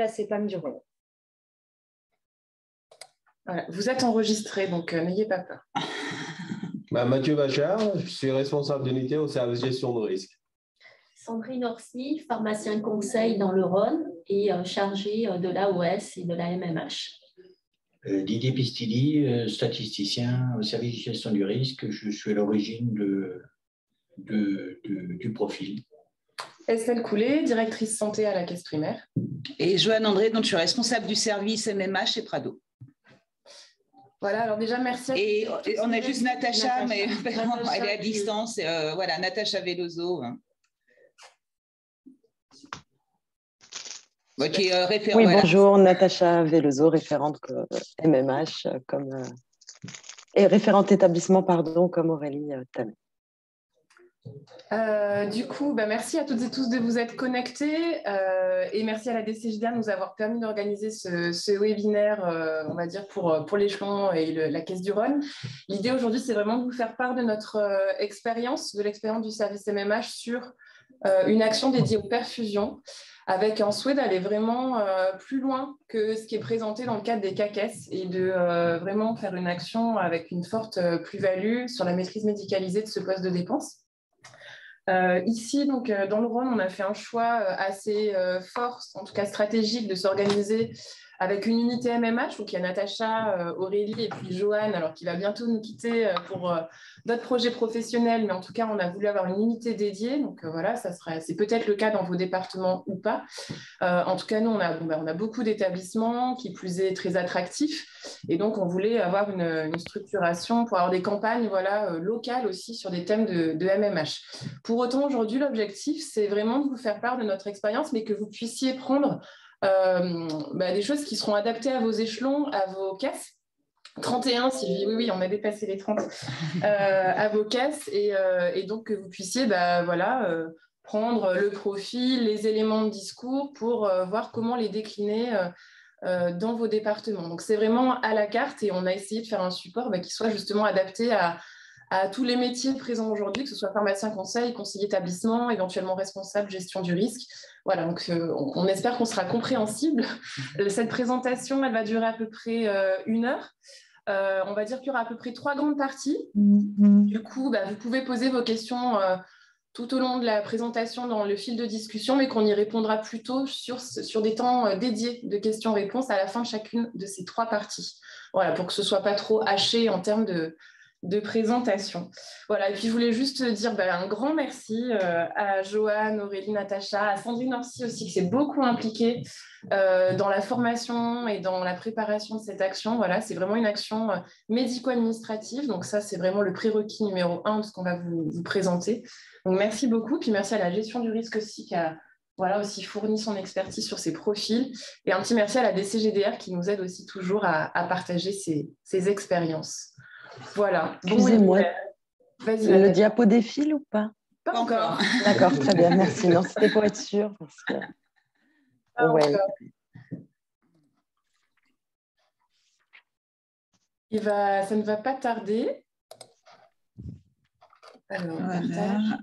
la CEPAM du Rhône. Voilà, vous êtes enregistré, donc n'ayez pas peur. Mathieu Bachard, je suis responsable d'unité au service gestion de risque. Sandrine Orsi, pharmacien conseil dans le Rhône et chargée de l'AOS et de la MMH. Didier Pistili, statisticien au service de gestion du risque. Je suis à l'origine du profil. Estelle Coulet, directrice santé à la caisse primaire. Et Joanne André, donc je suis responsable du service MMH chez Prado. Voilà, alors déjà, merci. Et on a juste Natacha, mais elle est à distance. Voilà, Natacha Veloso. Qui est référente. Oui, voilà. Bonjour, Natacha Veloso, référente MMH et référente établissement, comme Aurélie Tamé. Du coup, merci à toutes et tous de vous être connectés et merci à la DCJDA de nous avoir permis d'organiser ce webinaire, on va dire, pour l'échelon et la Caisse du Rhône. L'idée aujourd'hui, c'est vraiment de vous faire part de notre expérience, de l'expérience du service MMH sur une action dédiée aux perfusions, avec un souhait d'aller vraiment plus loin que ce qui est présenté dans le cadre des CACES et de vraiment faire une action avec une forte plus-value sur la maîtrise médicalisée de ce poste de dépense. Ici, donc, dans le Rhône, on a fait un choix assez fort, en tout cas stratégique, de s'organiser avec une unité MMH. Donc, il y a Natacha, Aurélie et puis Joanne, alors qui va bientôt nous quitter pour d'autres projets professionnels, mais en tout cas, on a voulu avoir une unité dédiée. Donc, voilà, c'est peut-être le cas dans vos départements ou pas. En tout cas, nous, on a beaucoup d'établissements, qui plus est très attractifs. Et donc, on voulait avoir une structuration pour avoir des campagnes locales aussi sur des thèmes de MMH. Pour autant, aujourd'hui, l'objectif, c'est vraiment de vous faire part de notre expérience, mais que vous puissiez prendre des choses qui seront adaptées à vos échelons, à vos caisses. 31, Sylvie, oui, on a dépassé les 30, à vos caisses, et donc que vous puissiez prendre le profil, les éléments de discours pour voir comment les décliner dans vos départements. Donc, c'est vraiment à la carte et on a essayé de faire un support qui soit justement adapté à tous les métiers présents aujourd'hui, que ce soit pharmacien conseil, conseiller établissement, éventuellement responsable gestion du risque. Voilà, donc on espère qu'on sera compréhensible. Cette présentation, elle va durer à peu près 1 heure. On va dire qu'il y aura à peu près 3 grandes parties. Du coup, vous pouvez poser vos questions tout au long de la présentation dans le fil de discussion, mais qu'on y répondra plutôt sur des temps dédiés de questions-réponses à la fin de chacune de ces 3 parties. Voilà, pour que ce ne soit pas trop haché en termes de présentation. Voilà, et puis je voulais juste dire un grand merci à Joanne, Aurélie, Natacha, à Sandrine Orsi aussi, qui s'est beaucoup impliquée dans la formation et dans la préparation de cette action. Voilà, c'est vraiment une action médico-administrative, donc ça, c'est vraiment le prérequis numéro 1 de ce qu'on va vous présenter. Donc, merci beaucoup, puis merci à la gestion du risque aussi, qui a aussi fourni son expertise sur ces profils, et un petit merci à la DCGDR qui nous aide aussi toujours à partager ses expériences. Voilà. Excusez-moi, le diapo défile ou pas? Pas encore. D'accord, très bien, merci. Non, c'était pour être sûr. Parce que... Ça ne va pas tarder. Alors, voilà.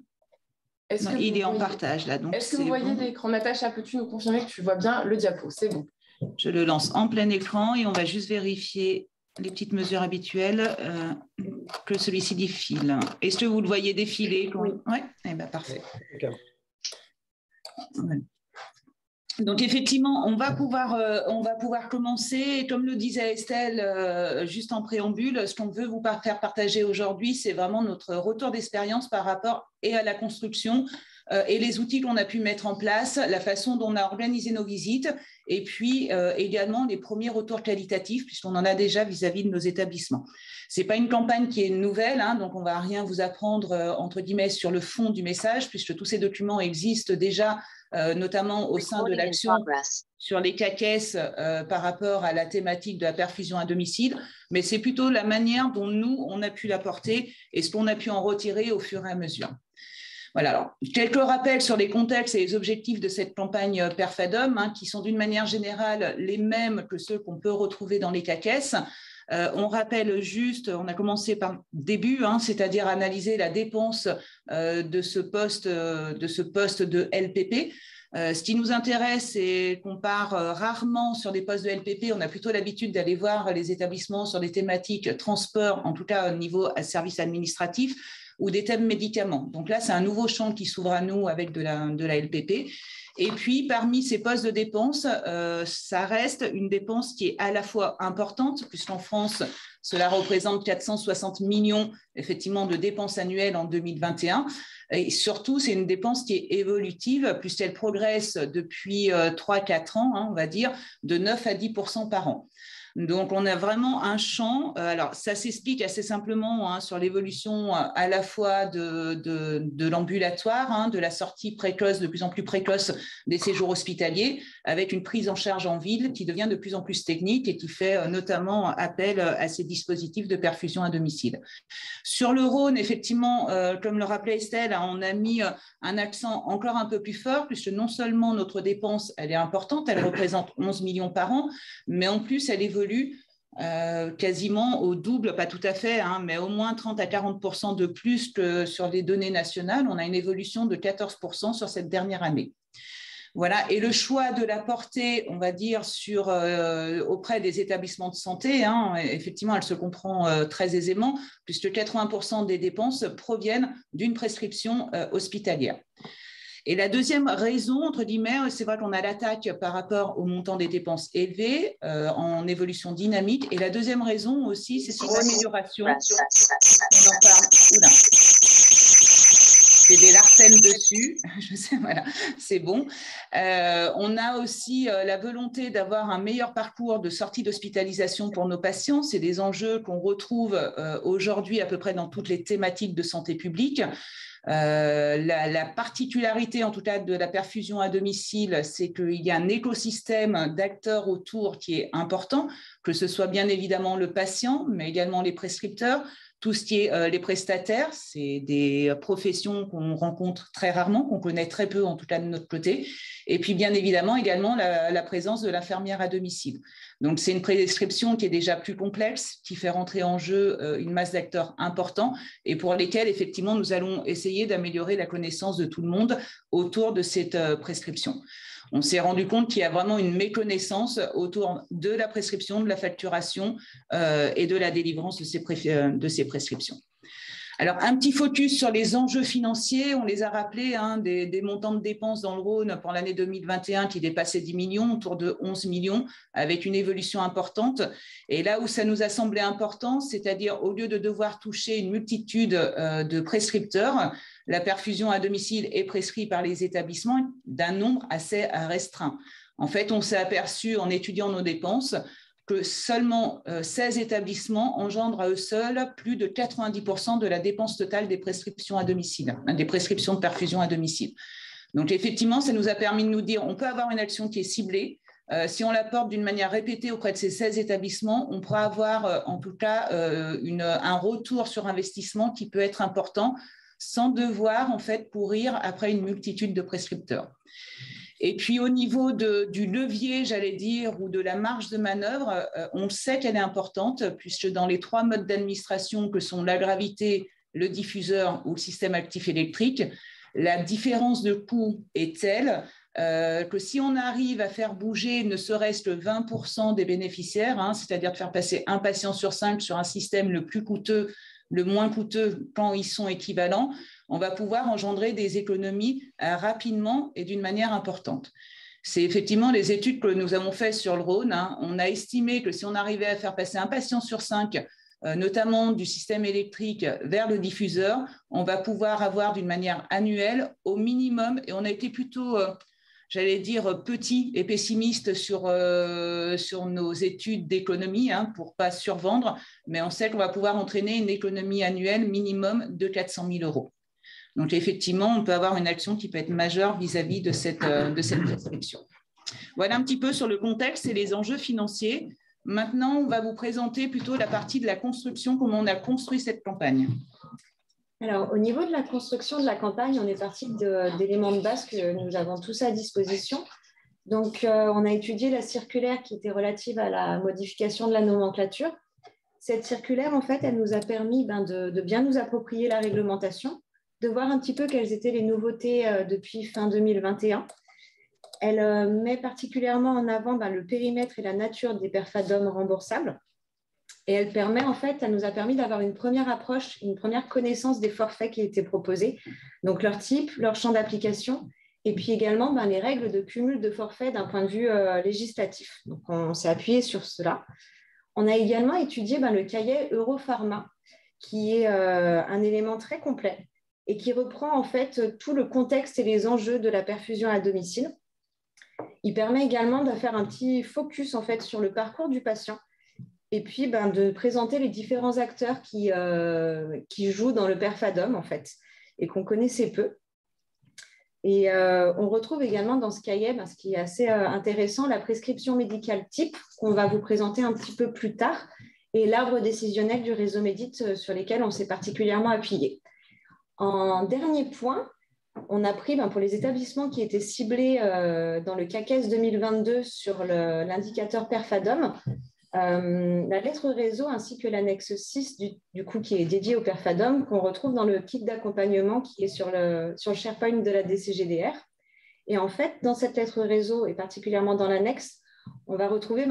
Il est en partage là. Est-ce que vous voyez l'écran? Natacha, peux-tu nous confirmer que tu vois bien le diapo? C'est bon. Je le lance en plein écran et on va juste vérifier les petites mesures habituelles que celui-ci défile. Est-ce que vous le voyez défiler? Oui. Ouais. Eh bien, parfait. Ouais. Donc, effectivement, on va pouvoir commencer. Et comme le disait Estelle juste en préambule, ce qu'on veut vous faire partager aujourd'hui, c'est vraiment notre retour d'expérience par rapport à la construction et les outils qu'on a pu mettre en place, la façon dont on a organisé nos visites et puis également les premiers retours qualitatifs puisqu'on en a déjà vis-à-vis de nos établissements. Ce n'est pas une campagne qui est nouvelle, donc on ne va rien vous apprendre entre guillemets sur le fond du message puisque tous ces documents existent déjà notamment au sein de l'action sur les CACES par rapport à la thématique de la perfusion à domicile, mais c'est plutôt la manière dont nous, on a pu l'apporter et ce qu'on a pu en retirer au fur et à mesure. Voilà, alors, quelques rappels sur les contextes et les objectifs de cette campagne Perfadom, qui sont d'une manière générale les mêmes que ceux qu'on peut retrouver dans les CACES. On rappelle juste, on a commencé par le début, c'est-à-dire analyser la dépense de ce poste de LPP. Ce qui nous intéresse, c'est qu'on part rarement sur des postes de LPP. On a plutôt l'habitude d'aller voir les établissements sur des thématiques transport, en tout cas au niveau service administratif, ou des thèmes médicaments. Donc là, c'est un nouveau champ qui s'ouvre à nous avec de la LPP. Et puis, parmi ces postes de dépenses, ça reste une dépense qui est à la fois importante, puisqu'en France, cela représente 460 millions effectivement de dépenses annuelles en 2021. Et surtout, c'est une dépense qui est évolutive, puisqu'elle progresse depuis 3-4 ans, on va dire, de 9 à 10% par an. Donc, on a vraiment un champ. Alors, ça s'explique assez simplement sur l'évolution à la fois de l'ambulatoire, de la sortie précoce, de plus en plus précoce des séjours hospitaliers, avec une prise en charge en ville qui devient de plus en plus technique et qui fait notamment appel à ces dispositifs de perfusion à domicile. Sur le Rhône, effectivement, comme le rappelait Estelle, on a mis un accent encore un peu plus fort, puisque non seulement notre dépense, elle est importante, elle représente 11 millions par an, mais en plus, elle évolue quasiment au double, pas tout à fait, mais au moins 30 à 40% de plus que sur les données nationales. On a une évolution de 14% sur cette dernière année. Voilà, et le choix de la portée, on va dire, auprès des établissements de santé, effectivement, elle se comprend très aisément, puisque 80% des dépenses proviennent d'une prescription hospitalière. Et la deuxième raison, entre guillemets, c'est vrai qu'on a l'attaque par rapport au montant des dépenses élevées en évolution dynamique. Et la deuxième raison aussi, c'est sur l'amélioration. On en parle. Oula. J'ai des larcènes dessus, je sais, voilà, c'est bon. On a aussi la volonté d'avoir un meilleur parcours de sortie d'hospitalisation pour nos patients. C'est des enjeux qu'on retrouve aujourd'hui à peu près dans toutes les thématiques de santé publique. La particularité, en tout cas, de la perfusion à domicile, c'est qu'il y a un écosystème d'acteurs autour qui est important, que ce soit bien évidemment le patient, mais également les prescripteurs, tout ce qui est les prestataires, c'est des professions qu'on rencontre très rarement, qu'on connaît très peu, en tout cas de notre côté, et puis bien évidemment également la présence de l'infirmière à domicile. Donc c'est une prescription qui est déjà plus complexe, qui fait rentrer en jeu une masse d'acteurs importants et pour lesquels effectivement nous allons essayer d'améliorer la connaissance de tout le monde autour de cette prescription. On s'est rendu compte qu'il y a vraiment une méconnaissance autour de la prescription, de la facturation et de la délivrance de ces prescriptions. Alors, un petit focus sur les enjeux financiers. On les a rappelés, des montants de dépenses dans le Rhône pour l'année 2021 qui dépassaient 10 millions, autour de 11 millions, avec une évolution importante. Et là où ça nous a semblé important, c'est-à-dire au lieu de devoir toucher une multitude de prescripteurs, la perfusion à domicile est prescrite par les établissements d'un nombre assez restreint. En fait, on s'est aperçu en étudiant nos dépenses que seulement 16 établissements engendrent à eux seuls plus de 90% de la dépense totale des prescriptions à domicile, des prescriptions de perfusion à domicile. Donc effectivement, ça nous a permis de nous dire on peut avoir une action qui est ciblée. Si on la porte d'une manière répétée auprès de ces 16 établissements, on pourra avoir en tout cas un retour sur investissement qui peut être important sans devoir en fait courir après une multitude de prescripteurs. Et puis au niveau du levier, j'allais dire, ou de la marge de manœuvre, on sait qu'elle est importante puisque dans les 3 modes d'administration que sont la gravité, le diffuseur ou le système actif électrique, la différence de coût est telle que si on arrive à faire bouger ne serait-ce que 20% des bénéficiaires, c'est-à-dire de faire passer un patient sur 5 sur un système le plus coûteux, le moins coûteux quand ils sont équivalents, on va pouvoir engendrer des économies rapidement et d'une manière importante. C'est effectivement les études que nous avons faites sur le Rhône. On a estimé que si on arrivait à faire passer un patient sur 5, notamment du système électrique vers le diffuseur, on va pouvoir avoir d'une manière annuelle au minimum, et on a été plutôt, j'allais dire, petit et pessimiste sur nos études d'économie pour ne pas survendre, mais on sait qu'on va pouvoir entraîner une économie annuelle minimum de 400 000 €. Donc, effectivement, on peut avoir une action qui peut être majeure vis-à-vis de cette prescription. Voilà un petit peu sur le contexte et les enjeux financiers. Maintenant, on va vous présenter plutôt la partie de la construction, comment on a construit cette campagne. Alors, au niveau de la construction de la campagne, on est parti d'éléments de base que nous avons tous à disposition. Donc, on a étudié la circulaire qui était relative à la modification de la nomenclature. Cette circulaire, en fait, elle nous a permis de bien nous approprier la réglementation, de voir un petit peu quelles étaient les nouveautés depuis fin 2021 Elle met particulièrement en avant le périmètre et la nature des perfadom remboursables. Et elle nous a permis d'avoir une première approche, une première connaissance des forfaits qui étaient proposés, donc leur type, leur champ d'application, et puis également les règles de cumul de forfaits d'un point de vue législatif. Donc on s'est appuyé sur cela. On a également étudié le cahier Europharma, qui est un élément très complet et qui reprend en fait tout le contexte et les enjeux de la perfusion à domicile. Il permet également de faire un petit focus en fait sur le parcours du patient et puis de présenter les différents acteurs qui jouent dans le perfadom en fait et qu'on connaissait peu. Et on retrouve également dans ce cahier, ce qui est assez intéressant, la prescription médicale type qu'on va vous présenter un petit peu plus tard et l'arbre décisionnel du réseau Médit sur lesquels on s'est particulièrement appuyé. En dernier point, on a pris pour les établissements qui étaient ciblés dans le CAQES 2022 sur l'indicateur perfadom, la lettre réseau ainsi que l'annexe 6 du coup qui est dédié au perfadom qu'on retrouve dans le kit d'accompagnement qui est sur le SharePoint de la DCGDR. Et en fait, dans cette lettre réseau et particulièrement dans l'annexe, on va retrouver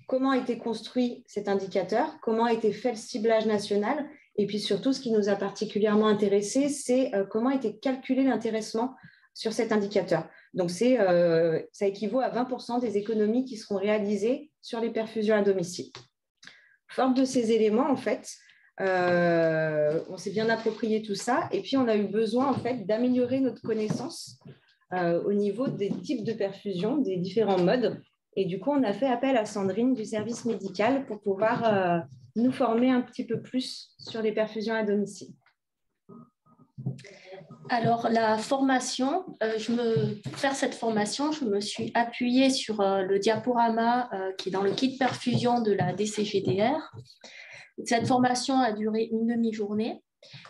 comment a été construit cet indicateur, comment a été fait le ciblage national et puis surtout ce qui nous a particulièrement intéressé, c'est comment a été calculé l'intéressement sur cet indicateur. Donc, ça équivaut à 20% des économies qui seront réalisées sur les perfusions à domicile. Fort de ces éléments, en fait, on s'est bien approprié tout ça et puis on a eu besoin, en fait, d'améliorer notre connaissance au niveau des types de perfusion, des différents modes. Et du coup, on a fait appel à Sandrine du service médical pour pouvoir nous former un petit peu plus sur les perfusions à domicile. Alors, la formation, pour faire cette formation, je me suis appuyée sur le diaporama qui est dans le kit perfusion de la DCGDR. Cette formation a duré une demi-journée.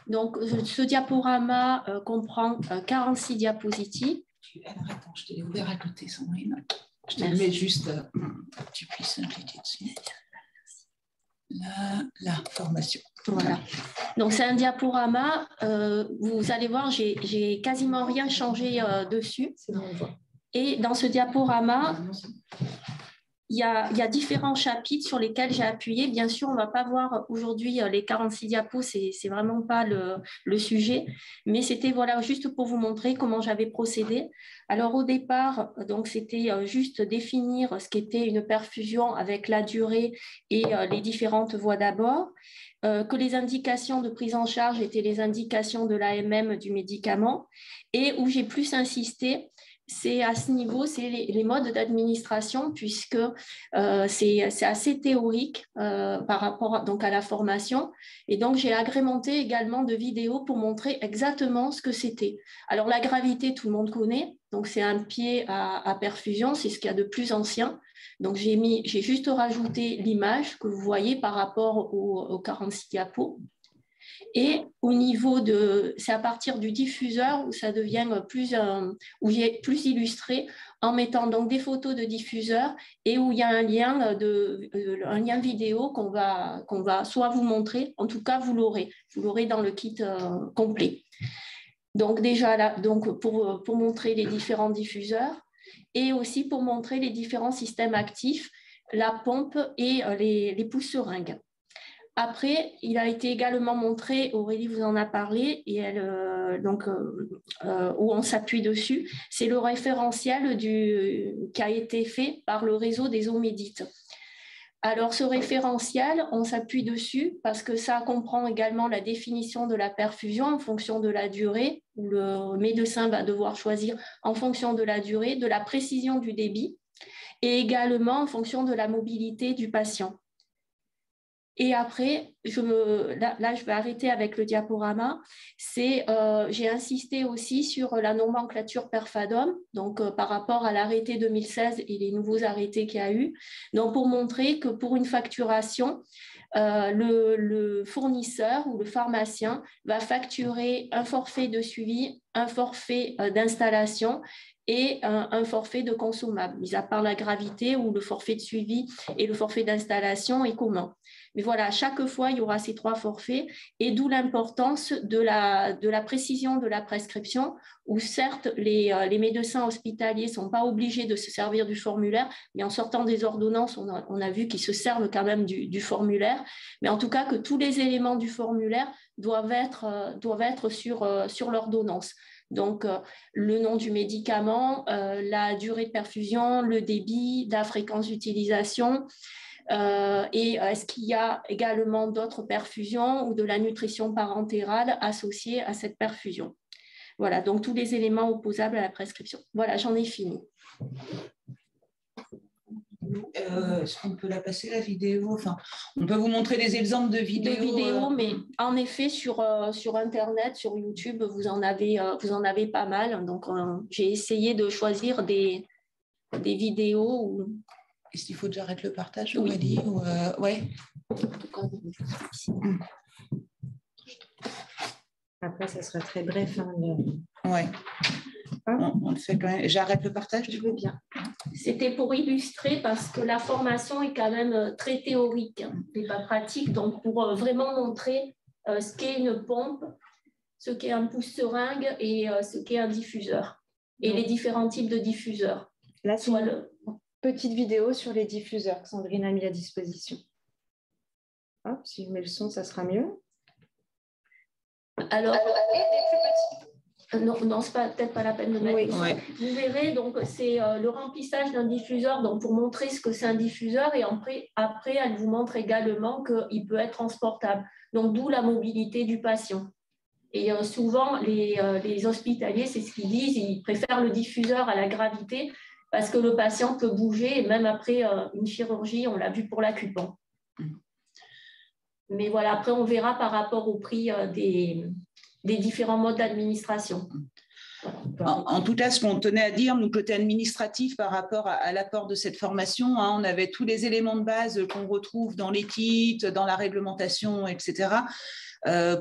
Donc, ce diaporama comprend 46 diapositives. Alors, attends, je te l'ai ouvert à côté, Sandrine. Je te le mets juste, tu puisses cliquer dessus. La formation. Voilà. Donc, c'est un diaporama. Vous allez voir, j'ai quasiment rien changé dessus. Et dans ce diaporama, il y a différents chapitres sur lesquels j'ai appuyé. Bien sûr, on ne va pas voir aujourd'hui les 46 diapos, c'est vraiment pas le sujet. Mais c'était juste pour vous montrer comment j'avais procédé. Alors, au départ, c'était juste définir ce qu'était une perfusion avec la durée et les différentes voies d'abord. Que les indications de prise en charge étaient les indications de l'AMM du médicament. Et où j'ai plus insisté, c'est à ce niveau, c'est les modes d'administration, puisque c'est assez théorique par rapport à la formation. Et donc, j'ai agrémenté également de vidéos pour montrer exactement ce que c'était. Alors, la gravité, tout le monde connaît. Donc, c'est un pied à perfusion, c'est ce qu'il y a de plus ancien. Donc, j'ai juste rajouté l'image que vous voyez par rapport aux 46 diapos. Et au niveau c'est à partir du diffuseur où ça devient où j'ai plus illustré en mettant donc des photos de diffuseur et où il y a un lien vidéo qu'on va soit vous montrer, en tout cas vous l'aurez dans le kit complet. Donc déjà là, pour montrer les différents diffuseurs et aussi pour montrer les différents systèmes actifs, la pompe et les pousse-seringues. Après, il a été également montré, Aurélie vous en a parlé, et où on s'appuie dessus, c'est le référentiel qui a été fait par le réseau des eaux Médit. Alors, ce référentiel, on s'appuie dessus parce que ça comprend également la définition de la perfusion en fonction de la durée, où le médecin va devoir choisir en fonction de la durée, de la précision du débit, et également en fonction de la mobilité du patient. Et après, je vais arrêter avec le diaporama. J'ai insisté aussi sur la nomenclature perfadom, donc par rapport à l'arrêté 2016 et les nouveaux arrêtés qu'il y a eu. Donc, pour montrer que pour une facturation, le fournisseur ou le pharmacien va facturer un forfait de suivi, un forfait d'installation et un forfait de consommable, mis à part la gravité où le forfait de suivi et le forfait d'installation est commun. Mais voilà, à chaque fois, il y aura ces 3 forfaits et d'où l'importance de la précision de la prescription où certes, les médecins hospitaliers ne sont pas obligés de se servir du formulaire, mais en sortant des ordonnances, on a vu qu'ils se servent quand même du formulaire, mais en tout cas que tous les éléments du formulaire doivent être sur l'ordonnance. Donc, le nom du médicament, la durée de perfusion, le débit, la fréquence d'utilisation, et est-ce qu'il y a également d'autres perfusions ou de la nutrition parentérale associée à cette perfusion. Voilà, donc tous les éléments opposables à la prescription. Voilà, j'en ai fini. Est-ce qu'on peut la passer, la vidéo? Enfin, on peut vous montrer des exemples de vidéos. Mais en effet, sur Internet, sur YouTube, vous en avez pas mal. Donc, j'ai essayé de choisir des vidéos où... Est-ce qu'il faut que j'arrête le partage, oui. Aurélie ouais. Après, ça sera très bref. Hein, Ouais. On le fait quand même. J'arrête le partage, je veux bien. C'était pour illustrer parce que la formation est quand même très théorique et pas pratique. Donc, pour vraiment montrer ce qu'est une pompe, ce qu'est un pouce-seringue et ce qu'est un diffuseur. Et les différents types de diffuseurs. Là, c'est petite vidéo sur les diffuseurs que Sandrine a mis à disposition. Hop, si je mets le son, ça sera mieux. Alors, non, c'est peut-être pas la peine de mettre. Oui. Ouais. Vous verrez, donc c'est le remplissage d'un diffuseur, donc pour montrer ce que c'est un diffuseur, et après elle vous montre également qu'il peut être transportable. Donc d'où la mobilité du patient. Et souvent les hospitaliers, c'est ce qu'ils disent, ils préfèrent le diffuseur à la gravité parce que le patient peut bouger, et même après une chirurgie, on l'a vu pour l'accupant. Mais voilà, après on verra par rapport au prix des différents modes d'administration. En tout cas, ce qu'on tenait à dire, nous, côté administratif, par rapport à l'apport de cette formation, on avait tous les éléments de base qu'on retrouve dans les kits, dans la réglementation, etc.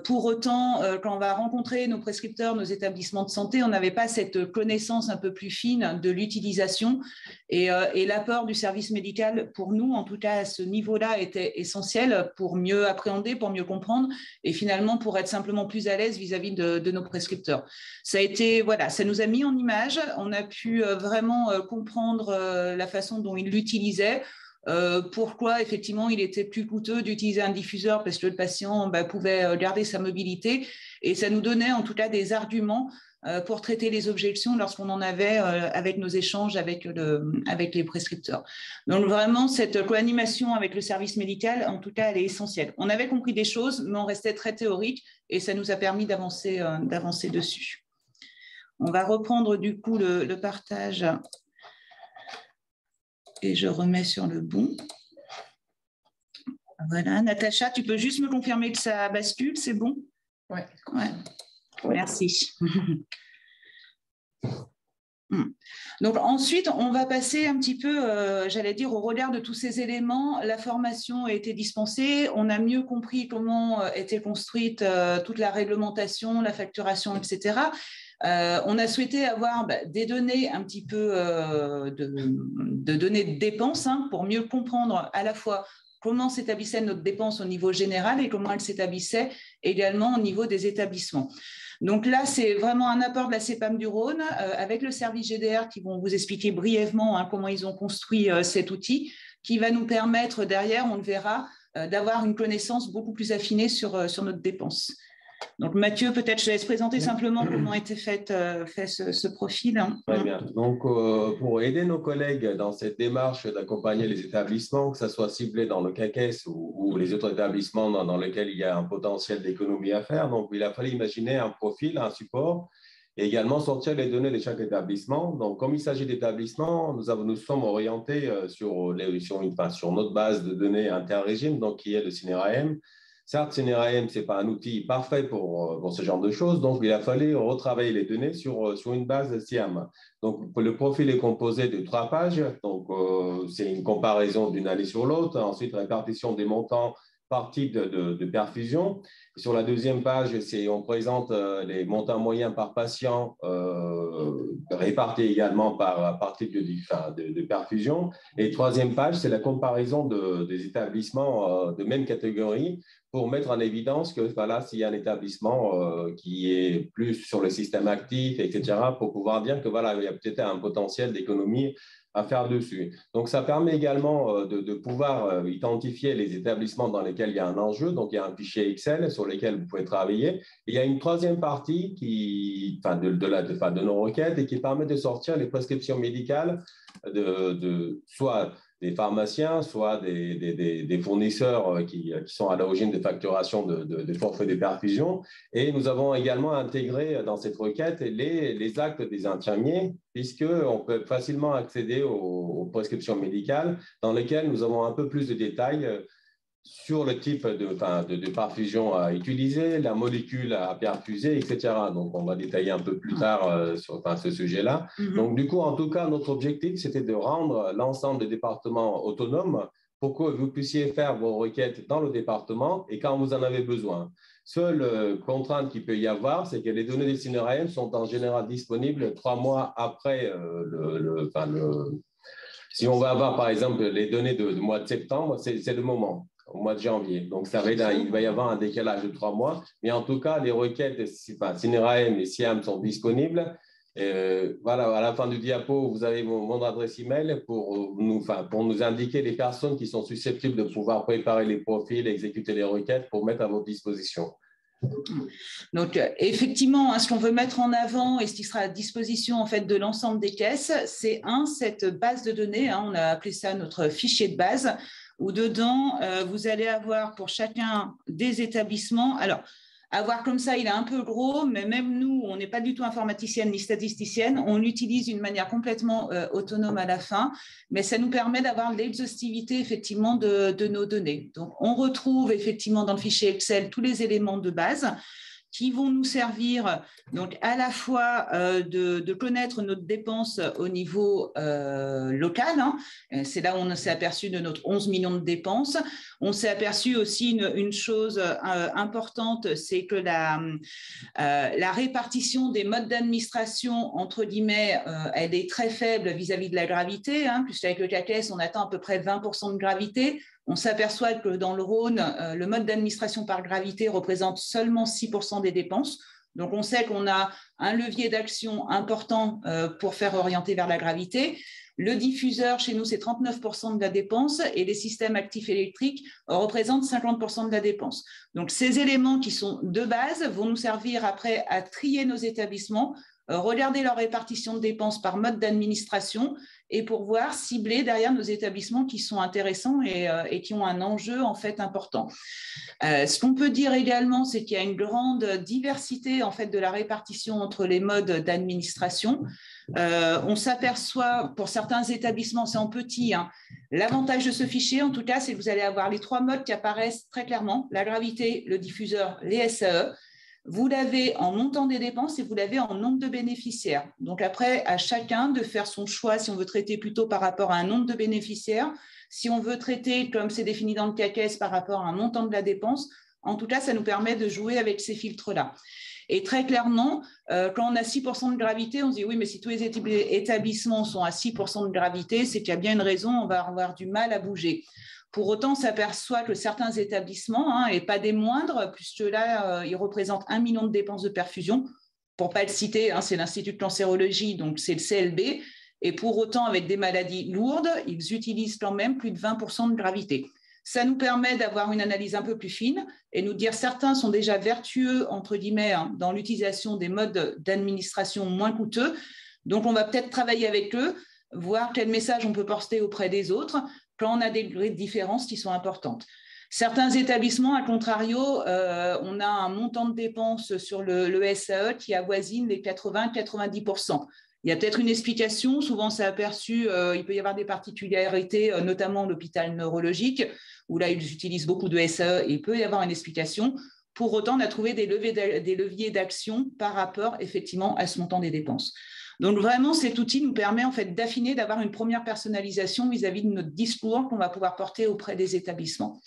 Pour autant, quand on va rencontrer nos prescripteurs, nos établissements de santé, on n'avait pas cette connaissance un peu plus fine de l'utilisation et l'apport du service médical, pour nous, en tout cas à ce niveau-là, était essentiel pour mieux appréhender, pour mieux comprendre et finalement pour être simplement plus à l'aise vis-à-vis de nos prescripteurs. Ça a été, voilà, ça nous a mis en image, on a pu vraiment comprendre la façon dont ils l'utilisaient. Pourquoi effectivement il était plus coûteux d'utiliser un diffuseur parce que le patient pouvait garder sa mobilité et ça nous donnait en tout cas des arguments pour traiter les objections lorsqu'on en avait avec nos échanges avec les prescripteurs. Donc vraiment cette co-animation avec le service médical, en tout cas elle est essentielle. On avait compris des choses mais on restait très théorique et ça nous a permis d'avancer dessus. On va reprendre du coup le partage. Et je remets sur le bon. Voilà, Natacha, tu peux juste me confirmer que ça bascule, c'est bon? Oui. Ouais. Merci. Donc ensuite, on va passer un petit peu, j'allais dire, au regard de tous ces éléments. La formation a été dispensée, on a mieux compris comment était construite toute la réglementation, la facturation, etc. On a souhaité avoir des données un petit peu de données de dépenses pour mieux comprendre à la fois comment s'établissait notre dépense au niveau général et comment elle s'établissait également au niveau des établissements. Donc là, c'est vraiment un apport de la CEPAM du Rhône avec le service GDR qui vont vous expliquer brièvement comment ils ont construit cet outil qui va nous permettre derrière, on le verra, d'avoir une connaissance beaucoup plus affinée sur notre dépense. Donc Mathieu, peut-être je te laisse présenter simplement comment a été fait ce profil. Très bien. Donc pour aider nos collègues dans cette démarche d'accompagner les établissements, que ce soit ciblé dans le CACES ou les autres établissements dans lesquels il y a un potentiel d'économie à faire, donc il a fallu imaginer un profil, un support, et également sortir les données de chaque établissement. Donc comme il s'agit d'établissements, nous sommes orientés sur notre base de données interrégime, donc qui est le CNRAM. Certes, CNRAM, ce n'est pas un outil parfait pour ce genre de choses, donc il a fallu retravailler les données sur une base SIAM. Donc, le profil est composé de 3 pages, donc c'est une comparaison d'une année sur l'autre, ensuite répartition des montants par type de perfusion. Sur la deuxième page, on présente les montants moyens par patient répartis également par type de perfusion. Et troisième page, c'est la comparaison des établissements de même catégorie pour mettre en évidence que voilà, s'il y a un établissement qui est plus sur le système actif, etc., pour pouvoir dire que voilà, il y a peut-être un potentiel d'économie à faire dessus. Donc, ça permet également de pouvoir identifier les établissements dans lesquels il y a un enjeu. Donc, il y a un fichier Excel sur lequel vous pouvez travailler. Et il y a une troisième partie de nos requêtes et qui permet de sortir les prescriptions médicales soit des pharmaciens, soit des fournisseurs qui sont à l'origine des facturations de forfaits de perfusion. Et nous avons également intégré dans cette requête les actes des infirmiers, puisqu'on peut facilement accéder aux prescriptions médicales dans lesquelles nous avons un peu plus de détails sur le type de perfusion à utiliser, la molécule à perfuser, etc. Donc, on va détailler un peu plus tard sur ce sujet-là. Donc, du coup, en tout cas, notre objectif, c'était de rendre l'ensemble des départements autonomes pour que vous puissiez faire vos requêtes dans le département et quand vous en avez besoin. Seule contrainte qu'il peut y avoir, c'est que les données des CNRAM sont en général disponibles 3 mois après si on va avoir, par exemple, les données du mois de septembre, c'est le moment. Au mois de janvier. Donc, il va y avoir un décalage de 3 mois. Mais en tout cas, les requêtes CNRAM et SIAM sont disponibles. Voilà, à la fin du diapo, vous avez mon adresse email pour nous indiquer les personnes qui sont susceptibles de pouvoir préparer les profils, exécuter les requêtes pour mettre à votre disposition. Donc, effectivement, ce qu'on veut mettre en avant et ce qui sera à disposition en fait, de l'ensemble des caisses, c'est cette base de données, on a appelé ça notre fichier de base, où dedans, vous allez avoir pour chacun des établissements. Alors, avoir comme ça, il est un peu gros, mais même nous, on n'est pas du tout informaticienne ni statisticienne, on l'utilise d'une manière complètement autonome à la fin, mais ça nous permet d'avoir l'exhaustivité effectivement de nos données. Donc, on retrouve effectivement dans le fichier Excel tous les éléments de base qui vont nous servir donc à la fois de connaître notre dépense au niveau local. C'est là où on s'est aperçu de notre 11 millions de dépenses. On s'est aperçu aussi une chose importante, c'est que la répartition des modes d'administration, entre guillemets, elle est très faible vis-à-vis de la gravité, puisqu'avec le CACES, on atteint à peu près 20% de gravité. On s'aperçoit que dans le Rhône, le mode d'administration par gravité représente seulement 6% des dépenses. Donc, on sait qu'on a un levier d'action important pour faire orienter vers la gravité. Le diffuseur, chez nous, c'est 39% de la dépense et les systèmes actifs électriques représentent 50% de la dépense. Donc, ces éléments qui sont de base vont nous servir après à trier nos établissements, regarder leur répartition de dépenses par mode d'administration et pour voir cibler derrière nos établissements qui sont intéressants et qui ont un enjeu en fait important. Ce qu'on peut dire également, c'est qu'il y a une grande diversité en fait de la répartition entre les modes d'administration. On s'aperçoit pour certains établissements, c'est en petit. L'avantage de ce fichier, en tout cas, c'est que vous allez avoir les 3 modes qui apparaissent très clairement, la gravité, le diffuseur, les SAE. Vous l'avez en montant des dépenses et vous l'avez en nombre de bénéficiaires. Donc après, à chacun de faire son choix si on veut traiter plutôt par rapport à un nombre de bénéficiaires, si on veut traiter comme c'est défini dans le CACES par rapport à un montant de la dépense. En tout cas, ça nous permet de jouer avec ces filtres-là. Et très clairement, quand on a 6% de gravité, on se dit oui, mais si tous les établissements sont à 6% de gravité, c'est qu'il y a bien une raison, on va avoir du mal à bouger. Pour autant, on s'aperçoit que certains établissements, et pas des moindres, puisque là, ils représentent 1 million de dépenses de perfusion. Pour ne pas le citer, c'est l'Institut de cancérologie, donc c'est le CLB. Et pour autant, avec des maladies lourdes, ils utilisent quand même plus de 20% de gravité. Ça nous permet d'avoir une analyse un peu plus fine et nous dire certains sont déjà vertueux, entre guillemets, dans l'utilisation des modes d'administration moins coûteux. Donc, on va peut-être travailler avec eux, voir quel message on peut porter auprès des autres quand on a des degrés de différence qui sont importantes. Certains établissements, à contrario, on a un montant de dépenses sur le SAE qui avoisine les 80-90%. Il y a peut-être une explication, souvent c'est aperçu, il peut y avoir des particularités, notamment l'hôpital neurologique, où là ils utilisent beaucoup de SAE et il peut y avoir une explication. Pour autant, on a trouvé des leviers d'action par rapport effectivement à ce montant des dépenses. Donc vraiment, cet outil nous permet en fait d'affiner, d'avoir une première personnalisation vis-à-vis de notre discours qu'on va pouvoir porter auprès des établissements.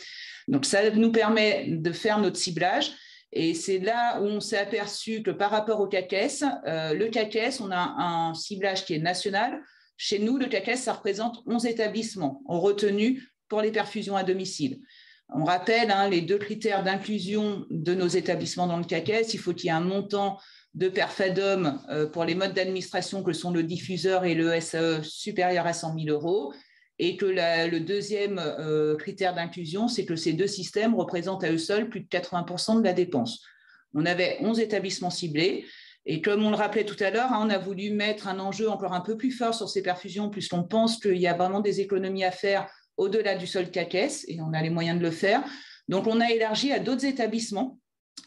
Donc ça nous permet de faire notre ciblage. Et c'est là où on s'est aperçu que par rapport au CAQES, le CAQES, on a un ciblage qui est national. Chez nous, le CAQES, ça représente 11 établissements retenus pour les perfusions à domicile. On rappelle les 2 critères d'inclusion de nos établissements dans le CAQES. Il faut qu'il y ait un montant de perfadom pour les modes d'administration que sont le diffuseur et le SAE supérieur à 100 000 €. Et que le deuxième critère d'inclusion, c'est que ces 2 systèmes représentent à eux seuls plus de 80% de la dépense. On avait 11 établissements ciblés. Et comme on le rappelait tout à l'heure, on a voulu mettre un enjeu encore un peu plus fort sur ces perfusions, puisqu'on pense qu'il y a vraiment des économies à faire au-delà du seul CAQES, et on a les moyens de le faire. Donc, on a élargi à d'autres établissements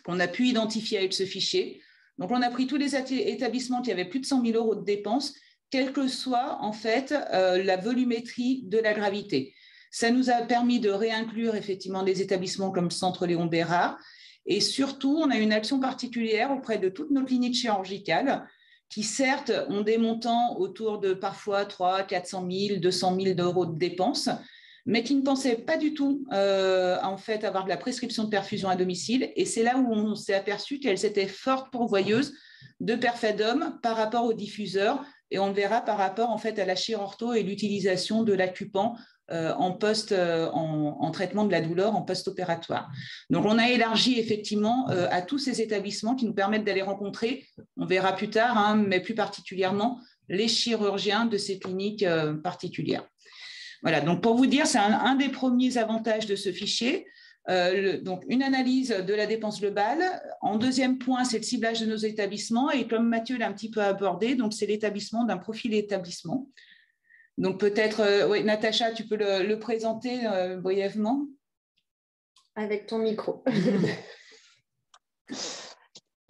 qu'on a pu identifier avec ce fichier. Donc, on a pris tous les établissements qui avaient plus de 100 000 € de dépenses, quelle que soit en fait la volumétrie de la gravité. Ça nous a permis de réinclure effectivement des établissements comme le Centre Léon Bérard. Et surtout, on a une action particulière auprès de toutes nos cliniques chirurgicales qui, certes, ont des montants autour de parfois 300 000, 400 000, 200 000 € de dépenses, mais qui ne pensaient pas du tout en fait avoir de la prescription de perfusion à domicile. Et c'est là où on s'est aperçu qu'elles étaient fortes pourvoyeuses de perfadom par rapport aux diffuseurs. Et on le verra par rapport en fait à la chirurto et l'utilisation de l'acupant en traitement de la douleur en post-opératoire. Donc, on a élargi effectivement à tous ces établissements qui nous permettent d'aller rencontrer, on verra plus tard, mais plus particulièrement les chirurgiens de ces cliniques particulières. Voilà, donc pour vous dire, c'est un des premiers avantages de ce fichier. Donc, une analyse de la dépense globale. En deuxième point, c'est le ciblage de nos établissements. Et comme Mathieu l'a un petit peu abordé, donc c'est l'établissement d'un profil établissement. Donc, peut-être, oui, Natacha, tu peux le présenter brièvement. Avec ton micro.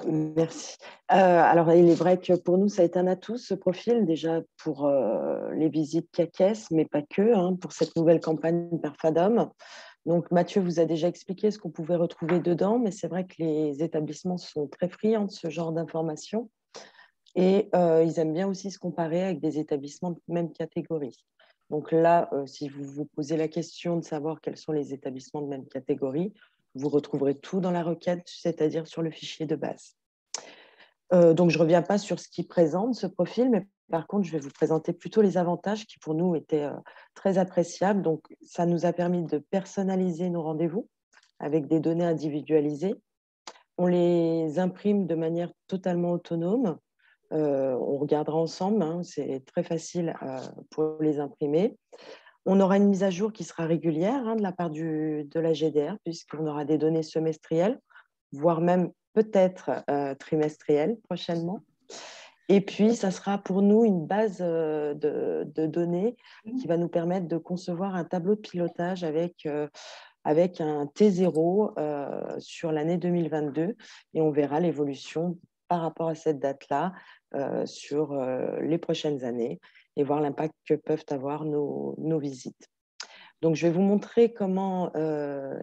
Merci. Alors, il est vrai que pour nous, ça a été un atout, ce profil, déjà pour les visites CAQES, mais pas que, pour cette nouvelle campagne perfadom. Donc, Mathieu vous a déjà expliqué ce qu'on pouvait retrouver dedans, mais c'est vrai que les établissements sont très friands de ce genre d'informations et ils aiment bien aussi se comparer avec des établissements de même catégorie. Donc là, si vous vous posez la question de savoir quels sont les établissements de même catégorie, vous retrouverez tout dans la requête, c'est-à-dire sur le fichier de base. Donc, je ne reviens pas sur ce qui présente ce profil, mais par contre, je vais vous présenter plutôt les avantages qui, pour nous, étaient très appréciables. Donc, ça nous a permis de personnaliser nos rendez-vous avec des données individualisées. On les imprime de manière totalement autonome. On regardera ensemble, c'est très facile pour les imprimer. On aura une mise à jour qui sera régulière de la part de la GDR, puisqu'on aura des données semestrielles, voire même peut-être trimestrielles prochainement. Et puis, ça sera pour nous une base de données qui va nous permettre de concevoir un tableau de pilotage avec un T0 sur l'année 2022. Et on verra l'évolution par rapport à cette date-là sur les prochaines années et voir l'impact que peuvent avoir nos visites. Donc, je vais vous montrer comment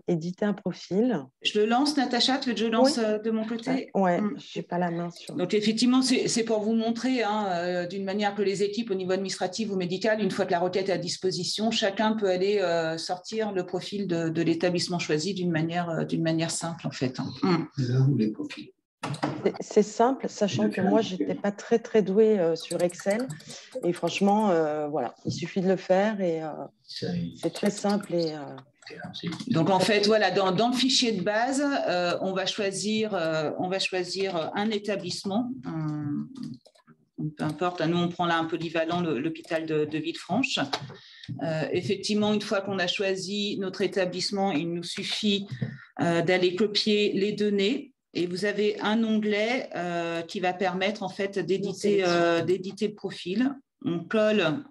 éditer un profil. Je le lance, Natacha, tu veux que je lance de mon côté? Oui, je n'ai pas la main sur. Donc, effectivement, c'est pour vous montrer d'une manière que les équipes au niveau administratif ou médical, une fois que la requête est à disposition, chacun peut aller sortir le profil de l'établissement choisi d'une manière simple, en fait. Là où les profils. C'est simple, sachant que moi, je n'étais pas très, très douée sur Excel. Et franchement, voilà, il suffit de le faire et c'est très simple. Donc, en fait, voilà, dans le fichier de base, on va choisir un établissement. Peu importe, nous, on prend là un polyvalent, l'hôpital de Villefranche. Effectivement, une fois qu'on a choisi notre établissement, il nous suffit d'aller copier les données. Et vous avez un onglet qui va permettre en fait d'éditer le profil. On colle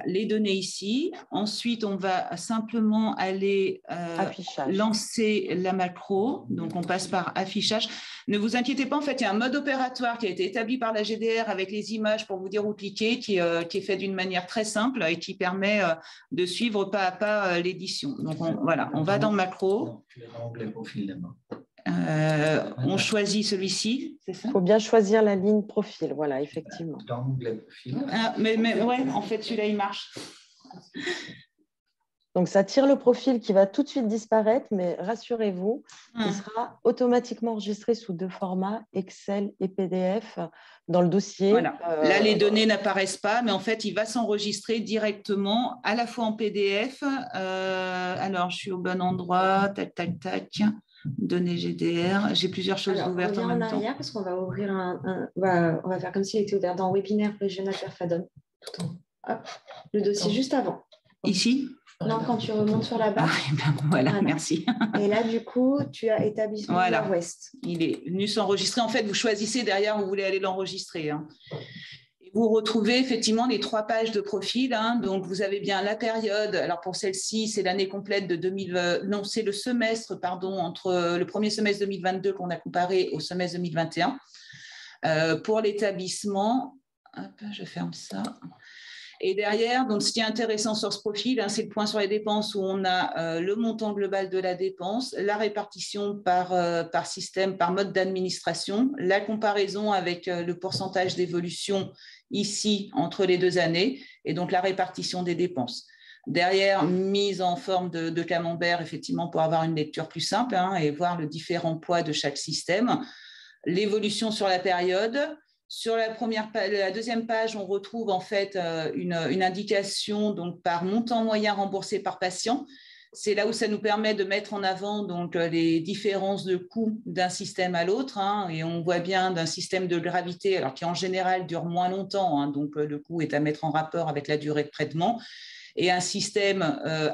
les données ici. Ensuite, on va simplement aller lancer la macro. Donc, on passe par affichage. Ne vous inquiétez pas, en fait, il y a un mode opératoire qui a été établi par la GDR avec les images pour vous dire où cliquer, qui est fait d'une manière très simple et qui permet de suivre pas à pas l'édition. Donc, on va dans macro. Tu as l'onglet profil d'abord. On choisit celui-ci, c'est ça? Il faut bien choisir la ligne profil, voilà, effectivement. Dans l'onglet profil. Mais ouais, en fait, celui-là, il marche. Donc, ça tire le profil qui va tout de suite disparaître, mais rassurez-vous, il sera automatiquement enregistré sous 2 formats, Excel et PDF, dans le dossier. Voilà. Là, les données n'apparaissent pas, mais en fait, il va s'enregistrer directement, à la fois en PDF. Alors, je suis au bon endroit. Tac, tac, tac. Données GDR. J'ai plusieurs choses ouvertes en même temps. On revient en arrière parce qu'on va ouvrir on va faire comme s'il était ouvert dans Webinaire Régional Perfadom. Tout en haut. Le dossier juste avant. Ici? Non, quand tu remontes sur la barre. Voilà, merci. Et là, du coup, tu as établissement Nord-Ouest. Il est venu s'enregistrer. En fait, vous choisissez derrière où vous voulez aller l'enregistrer. Et vous retrouvez effectivement les 3 pages de profil. Donc, vous avez bien la période. Alors, pour celle-ci, c'est l'année complète de 2020. Non, c'est le semestre, pardon, entre le premier semestre 2022 qu'on a comparé au semestre 2021. Pour l'établissement, je ferme ça. Et derrière, donc, ce qui est intéressant sur ce profil, c'est le point sur les dépenses où on a le montant global de la dépense, la répartition par système, par mode d'administration, la comparaison avec le pourcentage d'évolution ici entre les 2 années, et donc la répartition des dépenses. Derrière, mise en forme de camembert, effectivement, pour avoir une lecture plus simple et voir le différent poids de chaque système. L'évolution sur la période. Sur la deuxième page, on retrouve en fait une indication donc, par montant moyen remboursé par patient. C'est là où ça nous permet de mettre en avant donc, les différences de coûts d'un système à l'autre. Et on voit bien d'un système de gravité, alors qui en général dure moins longtemps, donc le coût est à mettre en rapport avec la durée de traitement. Et un système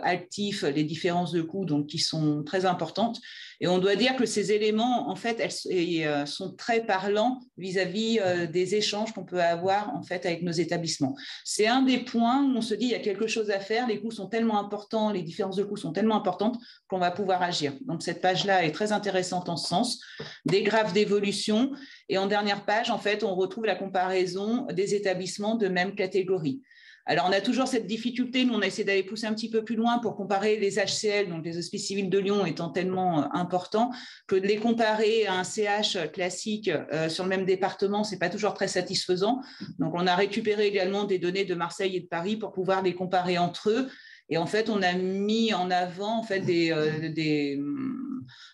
actif, les différences de coûts donc, qui sont très importantes. Et on doit dire que ces éléments, en fait, elles sont très parlants vis-à-vis des échanges qu'on peut avoir en fait, avec nos établissements. C'est un des points où on se dit qu'il y a quelque chose à faire, les coûts sont tellement importants, les différences de coûts sont tellement importantes qu'on va pouvoir agir. Donc, cette page-là est très intéressante en ce sens. Des graphes d'évolution. Et en dernière page, en fait, on retrouve la comparaison des établissements de même catégorie. Alors, on a toujours cette difficulté, nous, on a essayé d'aller pousser un petit peu plus loin pour comparer les HCL, donc les Hospices Civils de Lyon étant tellement importants, que de les comparer à un CH classique sur le même département, ce n'est pas toujours très satisfaisant. Donc, on a récupéré également des données de Marseille et de Paris pour pouvoir les comparer entre eux. Et en fait, on a mis en avant en fait, des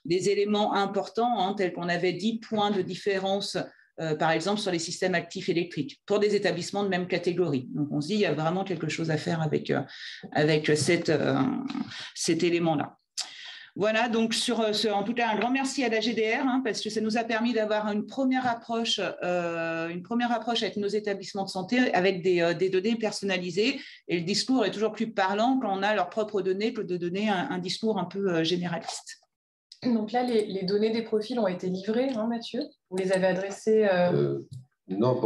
éléments importants, tels qu'on avait 10 points de différence par exemple sur les systèmes actifs électriques, pour des établissements de même catégorie. Donc, on se dit qu'il y a vraiment quelque chose à faire avec cet élément-là. Voilà, donc en tout cas, un grand merci à la GDR, parce que ça nous a permis d'avoir une première approche avec nos établissements de santé avec des données personnalisées. Et le discours est toujours plus parlant quand on a leurs propres données que de donner un discours un peu généraliste. Donc là, les données des profils ont été livrées, Mathieu? Vous les avez adressées Non,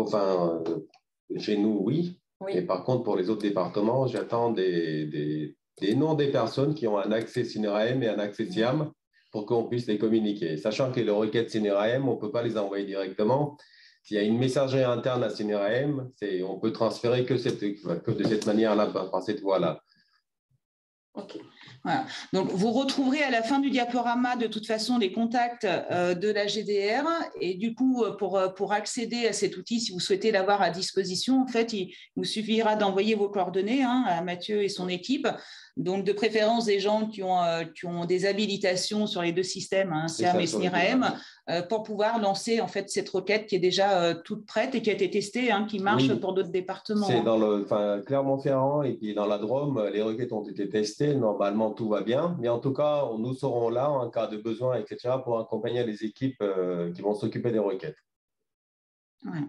chez nous, oui. Et par contre, pour les autres départements, j'attends des noms des personnes qui ont un accès CNRAM et un accès SIAM pour qu'on puisse les communiquer. Sachant que les requêtes CNRAM, on ne peut pas les envoyer directement. S'il y a une messagerie interne à CNRAM, on peut transférer que de cette manière-là, par cette voie-là. OK. Voilà. Donc, vous retrouverez à la fin du diaporama de toute façon les contacts de la GDR et du coup, pour accéder à cet outil, si vous souhaitez l'avoir à disposition, en fait, il vous suffira d'envoyer vos coordonnées à Mathieu et son équipe. Donc, de préférence, des gens qui ont des habilitations sur les 2 systèmes, SIAM et SNIRAM, pour pouvoir lancer en fait cette requête qui est déjà toute prête et qui a été testée, qui marche pour d'autres départements. C'est dans Clermont-Ferrand et puis dans la Drôme, les requêtes ont été testées. Normalement, tout va bien. Mais en tout cas, nous serons là en cas de besoin, etc., pour accompagner les équipes qui vont s'occuper des requêtes. Ouais.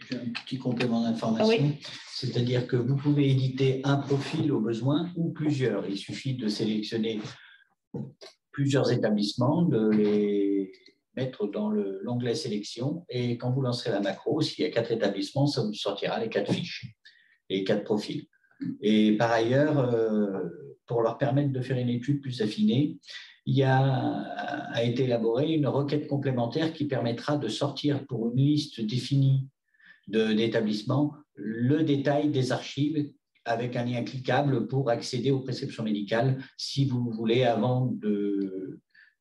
J'ai un petit complément d'information, c'est-à-dire que vous pouvez éditer un profil au besoin ou plusieurs. Il suffit de sélectionner plusieurs établissements, de les mettre dans l'onglet sélection et quand vous lancerez la macro, s'il y a 4 établissements, ça vous sortira les 4 fiches, les 4 profils. Et par ailleurs, pour leur permettre de faire une étude plus affinée, a été élaborée une requête complémentaire qui permettra de sortir pour une liste définie d'établissements le détail des archives avec un lien cliquable pour accéder aux prescriptions médicales si vous voulez, avant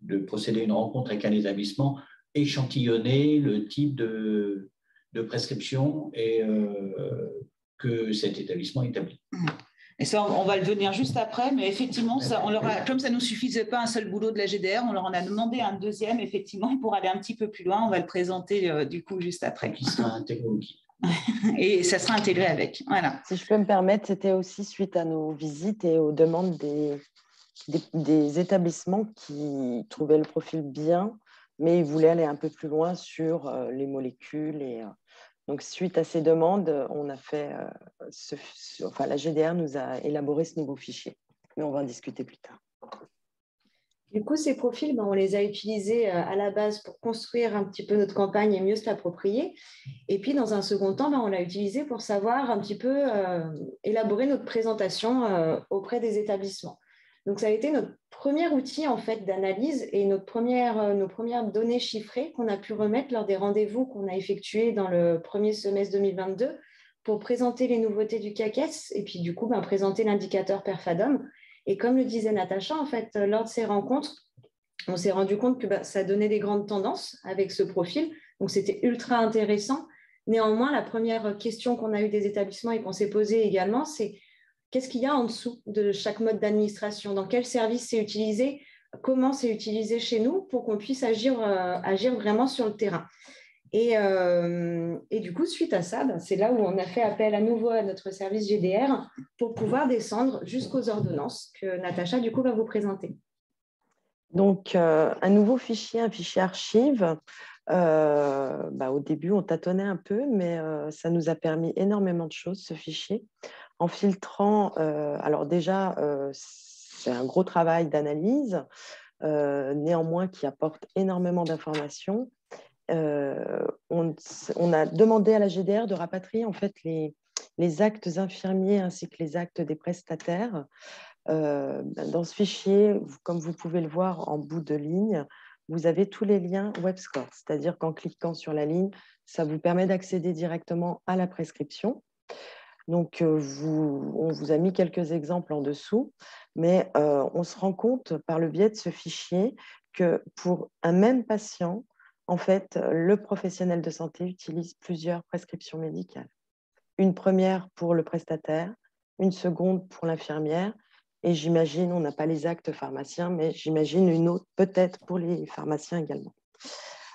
de procéder à une rencontre avec un établissement, échantillonner le type de prescription que cet établissement établit. Et ça, on va le venir juste après, mais effectivement, ça, comme ça ne nous suffisait pas un seul boulot de la GDR, on leur en a demandé un deuxième, effectivement, pour aller un petit peu plus loin. On va le présenter du coup juste après. Qui sera intégré au kit. Et ça sera intégré avec. Voilà. Si je peux me permettre, c'était aussi suite à nos visites et aux demandes des établissements qui trouvaient le profil bien, mais ils voulaient aller un peu plus loin sur les molécules. Donc, suite à ces demandes, on a fait, la GDR nous a élaboré ce nouveau fichier, mais on va en discuter plus tard. Du coup, ces profils, on les a utilisés à la base pour construire un petit peu notre campagne et mieux se l'approprier. Et puis, dans un second temps, on l'a utilisé pour savoir un petit peu élaborer notre présentation auprès des établissements. Donc, ça a été notre premier outil en fait d'analyse et nos premières données chiffrées qu'on a pu remettre lors des rendez-vous qu'on a effectués dans le premier semestre 2022 pour présenter les nouveautés du CAQES et puis du coup présenter l'indicateur PerFadom. Et comme le disait Natacha, en fait, lors de ces rencontres, on s'est rendu compte que ça donnait des grandes tendances avec ce profil. Donc, c'était ultra intéressant. Néanmoins, la première question qu'on a eue des établissements et qu'on s'est posée également, c'est qu'est-ce qu'il y a en dessous de chaque mode d'administration? Dans quel service c'est utilisé? Comment c'est utilisé chez nous pour qu'on puisse agir vraiment sur le terrain? Et du coup, suite à ça, c'est là où on a fait appel à nouveau à notre service GDR pour pouvoir descendre jusqu'aux ordonnances que Natacha, du coup, va vous présenter. Donc, un nouveau fichier, un fichier archive. Au début, on tâtonnait un peu, mais ça nous a permis énormément de choses, ce fichier. En filtrant, alors déjà, c'est un gros travail d'analyse, néanmoins qui apporte énormément d'informations. On a demandé à la GDR de rapatrier en fait les actes infirmiers ainsi que les actes des prestataires. Dans ce fichier, comme vous pouvez le voir en bout de ligne, vous avez tous les liens WebScore, c'est-à-dire qu'en cliquant sur la ligne, ça vous permet d'accéder directement à la prescription. Donc, on vous a mis quelques exemples en dessous, mais on se rend compte par le biais de ce fichier que pour un même patient, en fait, le professionnel de santé utilise plusieurs prescriptions médicales. Une première pour le prestataire, une seconde pour l'infirmière, et j'imagine, on n'a pas les actes pharmaciens, mais j'imagine une autre peut-être pour les pharmaciens également.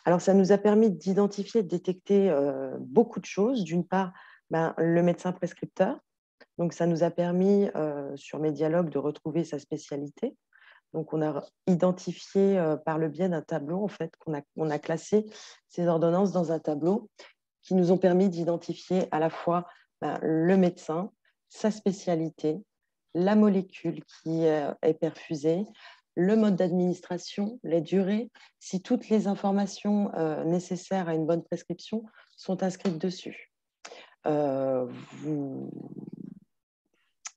Alors, ça nous a permis d'identifier, de détecter beaucoup de choses. D'une part, le médecin prescripteur. Donc, ça nous a permis, sur Medialogue, de retrouver sa spécialité. Donc, on a identifié par le biais d'un tableau, en fait, on a classé ces ordonnances dans un tableau qui nous ont permis d'identifier à la fois le médecin, sa spécialité, la molécule qui est perfusée, le mode d'administration, les durées, si toutes les informations nécessaires à une bonne prescription sont inscrites dessus.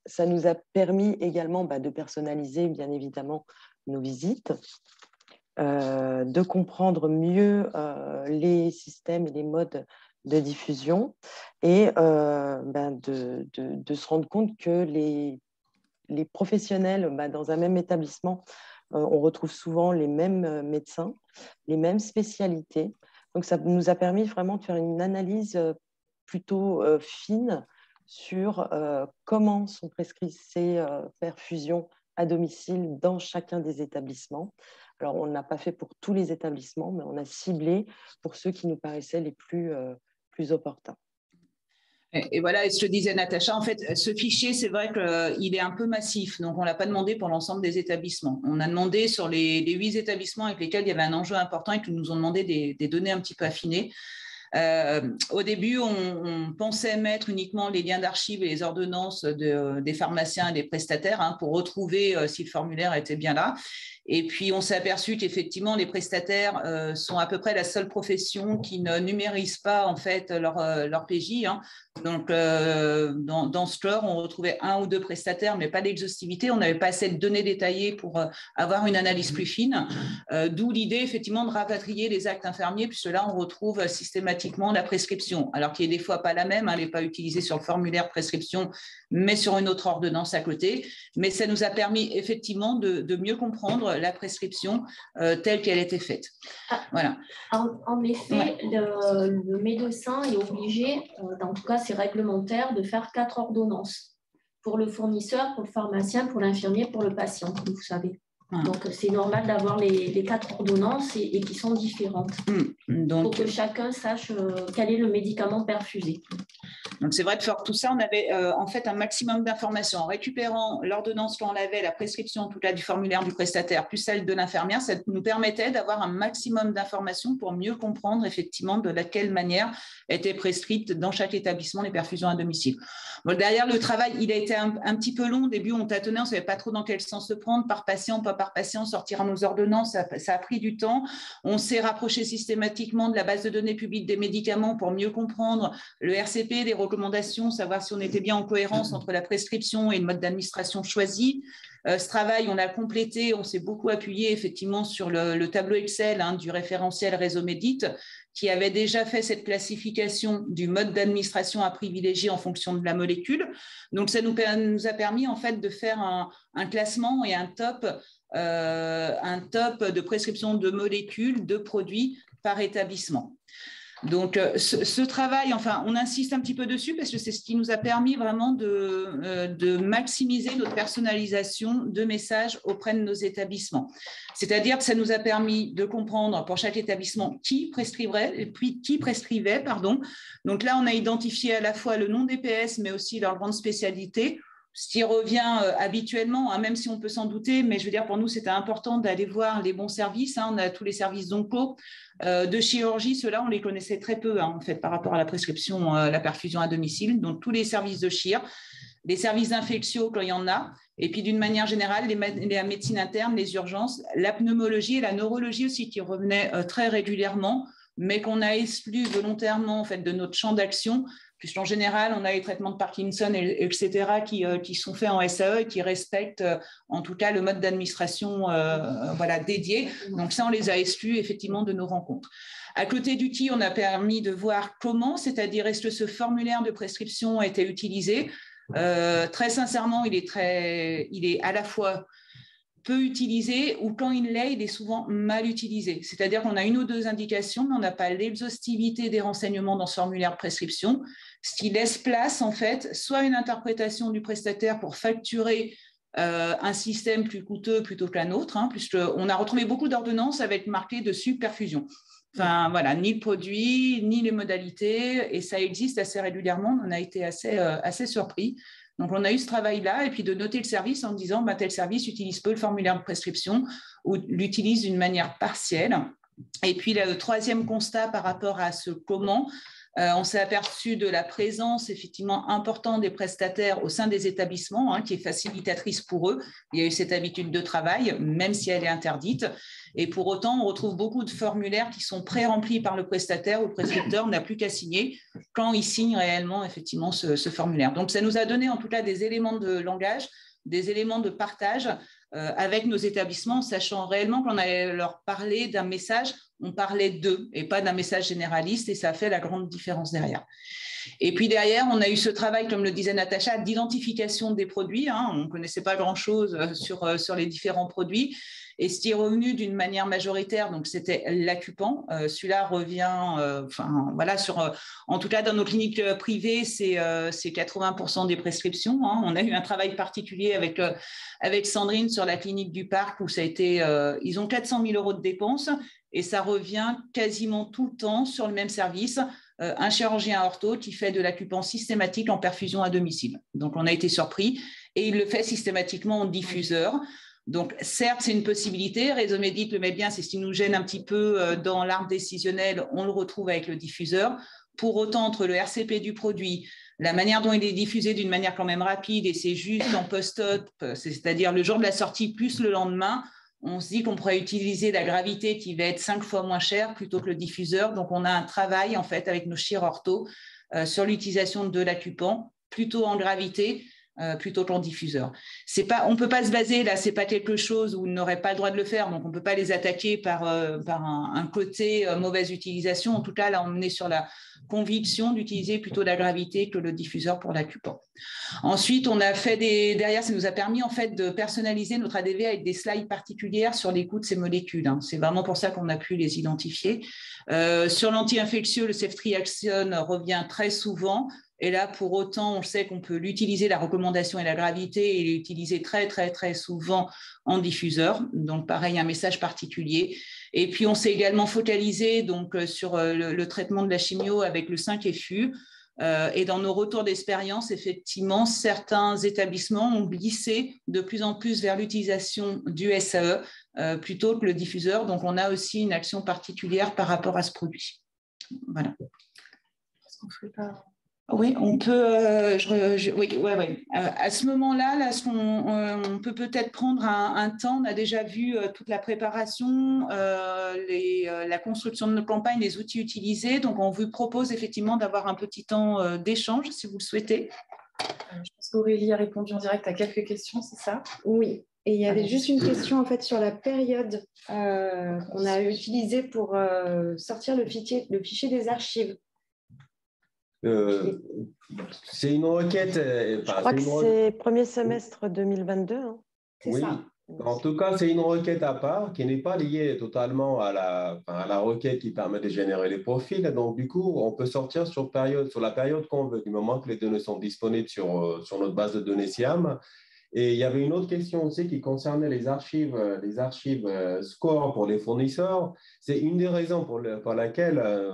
Ça nous a permis également de personnaliser, bien évidemment, nos visites, de comprendre mieux les systèmes et les modes de diffusion et de se rendre compte que les professionnels dans un même établissement, on retrouve souvent les mêmes médecins, les mêmes spécialités. Donc, ça nous a permis vraiment de faire une analyse plutôt fine sur comment sont prescrites ces perfusions à domicile dans chacun des établissements. Alors, on ne l'a pas fait pour tous les établissements, mais on a ciblé pour ceux qui nous paraissaient les plus opportuns. Et voilà, et je te disais, Natacha, en fait, ce fichier, c'est vrai qu'il est un peu massif, donc on ne l'a pas demandé pour l'ensemble des établissements. On a demandé sur les 8 établissements avec lesquels il y avait un enjeu important et qui nous ont demandé des données un petit peu affinées. Au début, on pensait mettre uniquement les liens d'archives et les ordonnances des pharmaciens et des prestataires pour retrouver si le formulaire était bien là. Et puis, on s'est aperçu qu'effectivement, les prestataires sont à peu près la seule profession qui ne numérise pas en fait leur PJ. Donc, dans Store, on retrouvait 1 ou 2 prestataires, mais pas d'exhaustivité. On n'avait pas assez de données détaillées pour avoir une analyse plus fine. D'où l'idée, effectivement, de rapatrier les actes infirmiers, puisque là, on retrouve systématiquement la prescription, alors qui est des fois pas la même. Elle n'est pas utilisée sur le formulaire prescription, mais sur une autre ordonnance à côté. Mais ça nous a permis, effectivement, de mieux comprendre la prescription telle qu'elle était faite. Voilà. En effet, le médecin est obligé, en tout cas, c'est réglementaire, de faire 4 ordonnances pour le fournisseur, pour le pharmacien, pour l'infirmier, pour le patient, comme vous savez. Donc, c'est normal d'avoir les 4 ordonnances et qui sont différentes. Donc, pour que chacun sache quel est le médicament perfusé. Donc, c'est vrai de faire tout ça, on avait en fait un maximum d'informations. En récupérant l'ordonnance qu'on avait, la prescription en tout cas du formulaire du prestataire, plus celle de l'infirmière, ça nous permettait d'avoir un maximum d'informations pour mieux comprendre effectivement de laquelle manière étaient prescrites dans chaque établissement les perfusions à domicile. Bon, derrière, le travail, il a été un petit peu long. Au début, on tâtonnait, on ne savait pas trop dans quel sens se prendre, par patient, pas par patient, sortir nos ordonnances, ça a pris du temps. On s'est rapproché systématiquement de la base de données publique des médicaments pour mieux comprendre le RCP, les recommandations, savoir si on était bien en cohérence entre la prescription et le mode d'administration choisi. Ce travail, on l'a complété, on s'est beaucoup appuyé effectivement sur le tableau Excel du référentiel Réseau Médite, qui avait déjà fait cette classification du mode d'administration à privilégier en fonction de la molécule. Donc, ça nous a permis en fait de faire un classement et un top de prescription de molécules, de produits par établissement. Donc, ce travail, enfin, on insiste un petit peu dessus parce que c'est ce qui nous a permis vraiment de maximiser notre personnalisation de messages auprès de nos établissements. C'est-à-dire que ça nous a permis de comprendre pour chaque établissement qui prescrivait, et puis qui prescrivait, pardon. Donc là, on a identifié à la fois le nom des PS, mais aussi leur grande spécialité. Ce qui revient habituellement, même si on peut s'en douter, mais je veux dire, pour nous, c'était important d'aller voir les bons services. On a tous les services d'onco, de chirurgie, ceux-là, on les connaissait très peu, en fait, par rapport à la prescription, la perfusion à domicile. Donc, tous les services de chir, les services d'infectio quand il y en a, et puis d'une manière générale, la médecine interne, les urgences, la pneumologie et la neurologie aussi, qui revenaient très régulièrement, mais qu'on a exclu volontairement, en fait, de notre champ d'action, puisqu'en général, on a les traitements de Parkinson, etc., qui sont faits en SAE et qui respectent, en tout cas, le mode d'administration dédié. Donc ça, on les a exclus, effectivement, de nos rencontres. À côté d'outils, on a permis de voir comment, c'est-à-dire est-ce que ce formulaire de prescription a été utilisé. Très sincèrement, il est à la fois peu utilisé ou quand il l'est, il est souvent mal utilisé. C'est-à-dire qu'on a 1 ou 2 indications, mais on n'a pas l'exhaustivité des renseignements dans ce formulaire de prescription, ce qui laisse place, en fait, soit une interprétation du prestataire pour facturer un système plus coûteux plutôt qu'un autre, puisqu'on a retrouvé beaucoup d'ordonnances avec marqué dessus perfusion. Enfin, voilà, ni le produit, ni les modalités, et ça existe assez régulièrement. On a été assez surpris. Donc, on a eu ce travail-là, et puis de noter le service en disant tel service utilise peu le formulaire de prescription ou l'utilise d'une manière partielle. Et puis, le 3e constat par rapport à ce comment, on s'est aperçu de la présence effectivement importante des prestataires au sein des établissements, qui est facilitatrice pour eux. Il y a eu cette habitude de travail, même si elle est interdite. Et pour autant, on retrouve beaucoup de formulaires qui sont pré-remplis par le prestataire ou le prescripteur n'a plus qu'à signer quand il signe réellement effectivement ce formulaire. Donc, ça nous a donné en tout cas des éléments de langage, des éléments de partage avec nos établissements, sachant réellement qu'on allait leur parler d'un message, on parlait d'eux et pas d'un message généraliste, et ça a fait la grande différence derrière. Et puis derrière, on a eu ce travail, comme le disait Natacha, d'identification des produits. On ne connaissait pas grand-chose sur les différents produits. Et ce qui est revenu d'une manière majoritaire, donc c'était l'Acupan. Celui-là revient, en tout cas dans nos cliniques privées, c'est 80% des prescriptions. On a eu un travail particulier avec Sandrine sur la clinique du Parc où ça a été, ils ont 400 000 € de dépenses et ça revient quasiment tout le temps sur le même service. Un chirurgien ortho qui fait de l'Acupan systématique en perfusion à domicile. Donc, on a été surpris et il le fait systématiquement en diffuseur. Donc, certes, c'est une possibilité. Réseau Médite le met bien, c'est ce qui nous gêne un petit peu dans l'arbre décisionnel. On le retrouve avec le diffuseur. Pour autant, entre le RCP du produit, la manière dont il est diffusé d'une manière quand même rapide et c'est juste en post-op, c'est-à-dire le jour de la sortie plus le lendemain, on se dit qu'on pourrait utiliser la gravité qui va être 5 fois moins chère plutôt que le diffuseur. Donc, on a un travail en fait avec nos chirurgiens sur l'utilisation de l'acupan, plutôt en gravité, plutôt qu'en diffuseur. On ne peut pas se baser, là, ce n'est pas quelque chose où on n'aurait pas le droit de le faire, donc on ne peut pas les attaquer par un côté mauvaise utilisation. En tout cas, là, on est sur la conviction d'utiliser plutôt la gravité que le diffuseur pour l'acupan. Ensuite, on a fait derrière, ça nous a permis en fait de personnaliser notre ADV avec des slides particulières sur les coûts de ces molécules. C'est vraiment pour ça qu'on a pu les identifier. Sur l'anti-infectieux, le Safety Action revient très souvent. Et là, pour autant, on sait qu'on peut l'utiliser, la recommandation et la gravité, et l'utiliser très, très, très souvent en diffuseur. Donc, pareil, un message particulier. Et puis, on s'est également focalisé donc, sur le traitement de la chimio avec le 5FU. Et dans nos retours d'expérience, effectivement, certains établissements ont glissé de plus en plus vers l'utilisation du SAE plutôt que le diffuseur. Donc, on a aussi une action particulière par rapport à ce produit. Voilà. Est-ce qu'on ferait pas... Oui, on peut. À ce moment-là, on peut peut-être prendre un temps. On a déjà vu toute la préparation, la construction de nos campagnes, les outils utilisés. Donc, on vous propose effectivement d'avoir un petit temps d'échange, si vous le souhaitez. Je pense qu'Aurélie a répondu en direct à quelques questions, c'est ça? Oui. Et il y avait juste une question en fait sur la période qu'on a utilisée pour sortir le fichier des archives. C'est une requête. Je crois que c'est premier semestre 2022. Hein. Oui, ça. En tout cas, c'est une requête à part qui n'est pas liée totalement à la requête qui permet de générer les profils. Donc, du coup, on peut sortir sur la période qu'on veut, du moment que les données sont disponibles sur notre base de données SIAM. Et il y avait une autre question aussi qui concernait les archives SCORE pour les fournisseurs. C'est une des raisons pour laquelle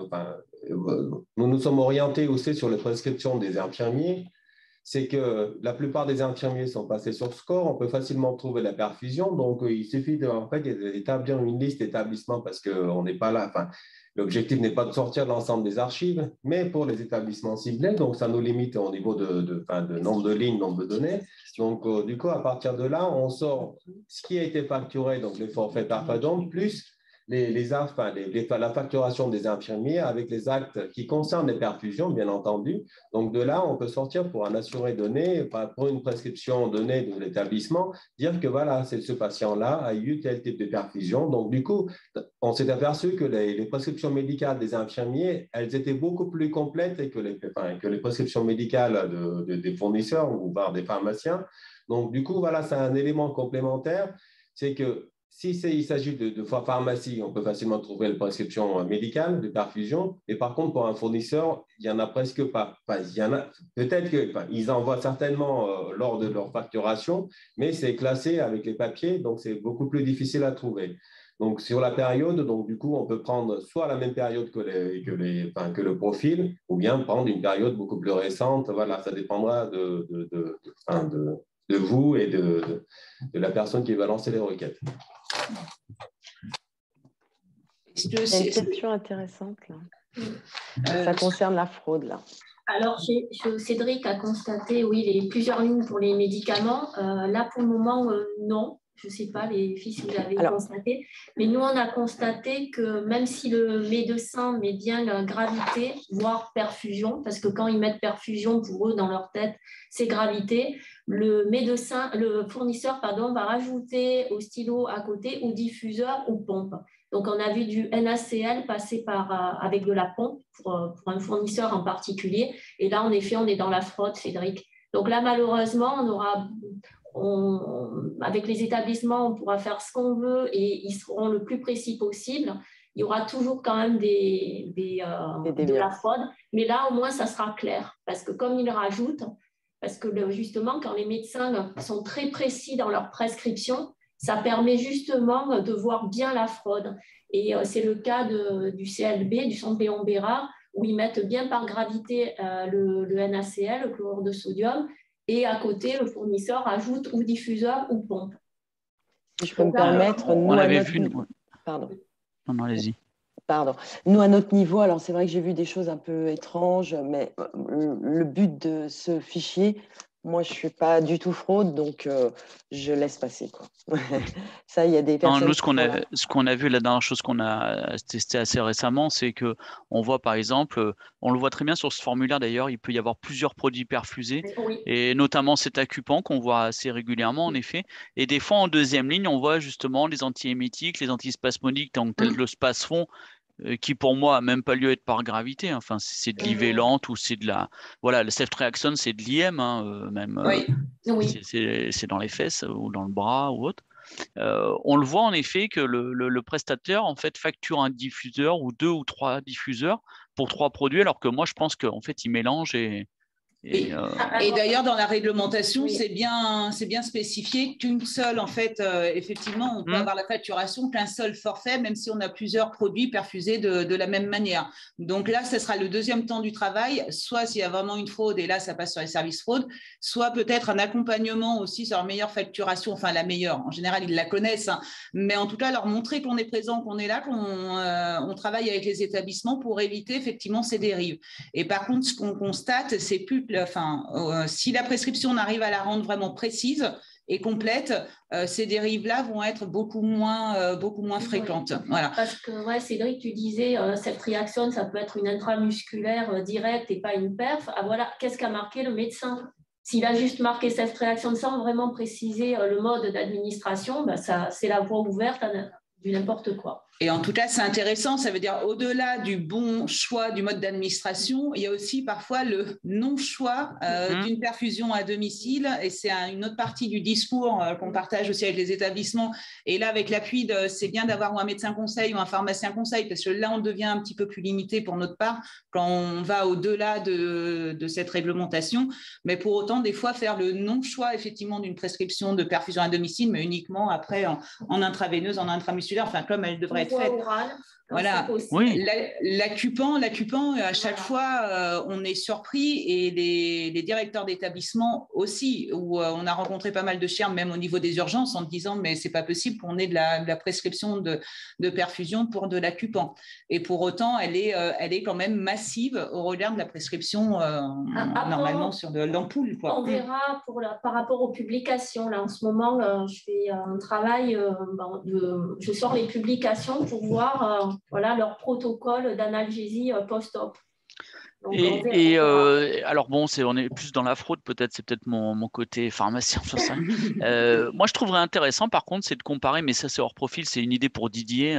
nous nous sommes orientés aussi sur les prescriptions des infirmiers. C'est que la plupart des infirmiers sont passés sur SCORE. On peut facilement trouver la perfusion. Donc, il suffit d'établir une liste d'établissements parce qu'on n'est pas là. L'objectif n'est pas de sortir l'ensemble des archives, mais pour les établissements ciblés, donc ça nous limite au niveau de nombre de lignes, nombre de données. Donc, du coup, à partir de là, on sort ce qui a été facturé, donc les forfaits Perfadome, plus la facturation des infirmiers avec les actes qui concernent les perfusions, bien entendu. Donc, de là, on peut sortir pour un assuré donné, pour une prescription donnée de l'établissement, dire que voilà, ce patient-là a eu tel type de perfusion. Donc, du coup, on s'est aperçu que les prescriptions médicales des infirmiers, elles étaient beaucoup plus complètes que les prescriptions médicales des fournisseurs ou voire des pharmaciens. Donc, du coup, voilà, c'est un élément complémentaire. C'est que il s'agit de pharmacie, on peut facilement trouver la prescription médicale de perfusion. Mais par contre, pour un fournisseur, il n'y en a presque pas. Il y en a, peut-être qu'ils envoient certainement lors de leur facturation, mais c'est classé avec les papiers, donc c'est beaucoup plus difficile à trouver. Donc, sur la période, donc, du coup, on peut prendre soit la même période que le profil, ou bien prendre une période beaucoup plus récente. Voilà, ça dépendra de vous et de la personne qui va lancer les requêtes. C'est une question intéressante, là. Ça concerne la fraude, là. Alors, Cédric a constaté, oui, plusieurs lignes pour les médicaments. Là, pour le moment, non. Je ne sais pas, les filles, si vous avez constaté. Mais nous, on a constaté que même si le médecin met bien la gravité, voire perfusion, parce que quand ils mettent perfusion, pour eux, dans leur tête, c'est gravité, le fournisseur va rajouter au stylo à côté, au diffuseur, ou pompe. Donc, on a vu du NaCl passer avec de la pompe pour un fournisseur en particulier. Et là, en effet, on est dans la fraude, Cédric. Donc là, malheureusement, avec les établissements, on pourra faire ce qu'on veut et ils seront le plus précis possible. Il y aura toujours quand même de la fraude. Mais là, au moins, ça sera clair. Parce que comme ils rajoutent, parce que justement, quand les médecins sont très précis dans leur prescription, ça permet justement de voir bien la fraude. Et c'est le cas du CLB, du Centre Léon Bérard, où ils mettent bien par gravité le NaCl, le chlorure de sodium, et à côté, le fournisseur ajoute ou diffuseur ou pompe. Si je peux me permettre, on l'avait vu. Pardon. Non, allez-y. Pardon. Nous, à notre niveau, alors c'est vrai que j'ai vu des choses un peu étranges, mais le but de ce fichier, Moi, je ne suis pas du tout fraude, donc je laisse passer, quoi. Ça, il y a des personnes. Non, nous, ce qu'on a vu, la dernière chose qu'on a testé assez récemment, c'est que on voit par exemple, on le voit très bien sur ce formulaire d'ailleurs, il peut y avoir plusieurs produits perfusés, Oui. et notamment cet Acupan qu'on voit assez régulièrement en effet. Et des fois en deuxième ligne, on voit justement les antiémétiques, les antispasmodiques, tels que le Spasfon, qui pour moi a même pas lieu d'être par gravité. Enfin, c'est de l'ivélante ou c'est de la, voilà, le ceftriaxone, c'est de l'IM, même. Oui. C'est dans les fesses ou dans le bras ou autre. On le voit en effet que le prestataire en fait facture un diffuseur ou 2 ou 3 diffuseurs pour 3 produits, alors que moi je pense qu'en fait il mélange et d'ailleurs, dans la réglementation, c'est bien spécifié qu'une seule, en fait, effectivement, on peut avoir la facturation qu'un seul forfait, même si on a plusieurs produits perfusés de la même manière. Donc là, ce sera le deuxième temps du travail, soit s'il y a vraiment une fraude, et là, ça passe sur les services fraude, soit peut-être un accompagnement aussi sur leur meilleure facturation, enfin la meilleure. En général, ils la connaissent, hein, mais en tout cas, leur montrer qu'on est présent, qu'on est là, qu'on travaille avec les établissements pour éviter effectivement ces dérives. Et par contre, ce qu'on constate, c'est plus si la prescription on arrive à la rendre vraiment précise et complète, ces dérives-là vont être beaucoup moins fréquentes. Voilà. Parce que, Cédric, tu disais, ceftriaxone, ça peut être une intramusculaire directe et pas une perf. Ah, voilà, qu'est-ce qu'a marqué le médecin? S'il a juste marqué ceftriaxone sans vraiment préciser le mode d'administration, c'est la voie ouverte à du n'importe quoi. Et en tout cas, c'est intéressant, ça veut dire au-delà du bon choix du mode d'administration, il y a aussi parfois le non-choix d'une perfusion à domicile, et c'est une autre partie du discours qu'on partage aussi avec les établissements. Et là, avec l'appui c'est bien d'avoir un médecin conseil ou un pharmacien conseil, parce que là, on devient un petit peu plus limité pour notre part quand on va au-delà de cette réglementation. Mais pour autant, des fois, faire le non-choix effectivement d'une prescription de perfusion à domicile, mais uniquement après en intraveineuse, en intramusculaire, enfin comme elle devrait être faite. Voilà. Oui. L'Acupan, à chaque fois, on est surpris, et les directeurs d'établissement aussi, où on a rencontré pas mal de chiens, même au niveau des urgences, en disant mais c'est pas possible qu'on ait de la prescription de perfusion pour de l'Acupan. Et pour autant, elle est quand même massive au regard de la prescription normalement sur de l'ampoule. On verra par rapport aux publications. Là, en ce moment, je fais un travail, je sors les publications pour voir leur protocole d'analgésie post-op. Alors bon, on est plus dans la fraude, peut-être, c'est peut-être mon côté pharmacien sur ça. Moi, je trouverais intéressant, par contre, c'est de comparer, mais ça c'est hors profil, c'est une idée pour Didier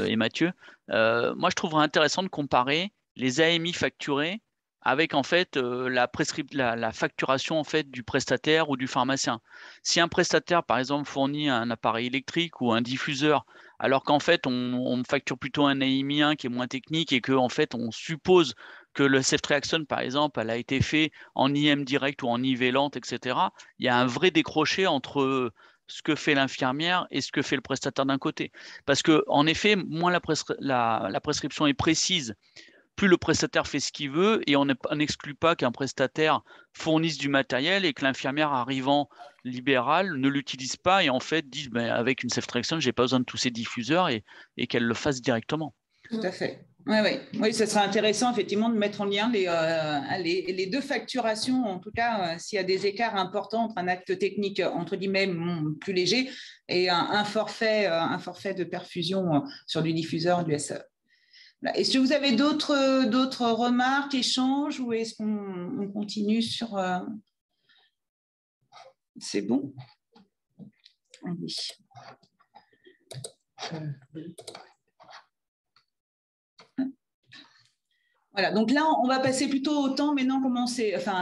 et Mathieu. Moi, je trouverais intéressant de comparer les AMI facturés avec en fait la facturation en fait du prestataire ou du pharmacien. Si un prestataire, par exemple, fournit un appareil électrique ou un diffuseur, alors qu'en fait on facture plutôt un AMI 1 qui est moins technique, et que en fait on suppose que le ceftriaxone, par exemple, elle a été fait en IM direct ou en nivellante, etc. Il y a un vrai décroché entre ce que fait l'infirmière et ce que fait le prestataire d'un côté. Parce que, en effet, moins la prescription est précise, plus le prestataire fait ce qu'il veut, et on n'exclut pas qu'un prestataire fournisse du matériel et que l'infirmière arrivant libérale ne l'utilise pas et en fait dise avec une ceftriaxone, je n'ai pas besoin de tous ces diffuseurs, et qu'elle le fasse directement. Tout à fait. Oui, ça serait intéressant effectivement de mettre en lien les deux facturations, en tout cas s'il y a des écarts importants entre un acte technique entre guillemets plus léger et un forfait de perfusion sur du diffuseur du SE. Est-ce que vous avez d'autres remarques, échanges, ou est-ce qu'on continue sur… C'est bon. Allez. Voilà, donc là, on va passer plutôt au temps maintenant,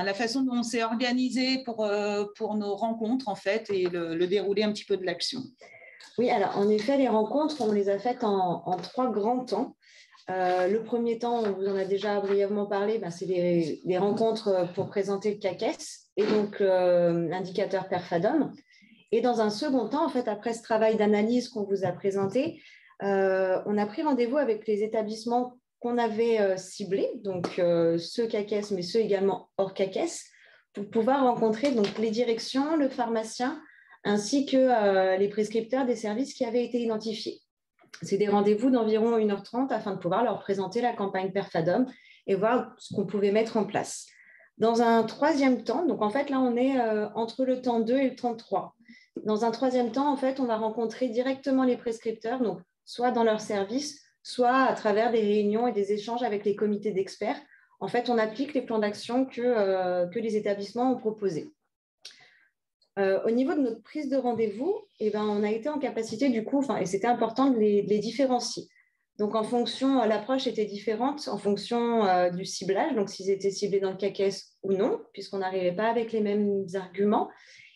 la façon dont on s'est organisé pour nos rencontres, en fait, et le déroulé un petit peu de l'action. Oui, alors en effet, les rencontres, on les a faites en 3 grands temps. Le premier temps, on vous en a déjà brièvement parlé, c'est les rencontres pour présenter le CAQES et donc l'indicateur Perfadom. Et dans un second temps, en fait, après ce travail d'analyse qu'on vous a présenté, on a pris rendez-vous avec les établissements qu'on avait ciblés, donc ceux CAQES, mais ceux également hors CAQES, pour pouvoir rencontrer donc les directions, le pharmacien, ainsi que les prescripteurs des services qui avaient été identifiés. C'est des rendez-vous d'environ 1h30 afin de pouvoir leur présenter la campagne Perfadom et voir ce qu'on pouvait mettre en place. Dans un troisième temps, donc en fait, là, on est entre le temps 2 et le temps 3. Dans un troisième temps, en fait, on va rencontrer directement les prescripteurs, donc soit dans leur service, soit à travers des réunions et des échanges avec les comités d'experts. En fait, on applique les plans d'action que les établissements ont proposés. Au niveau de notre prise de rendez-vous, on a été en capacité, du coup, et c'était important de les différencier. Donc, en fonction, l'approche était différente en fonction du ciblage, donc s'ils étaient ciblés dans le CAQES ou non, puisqu'on n'arrivait pas avec les mêmes arguments.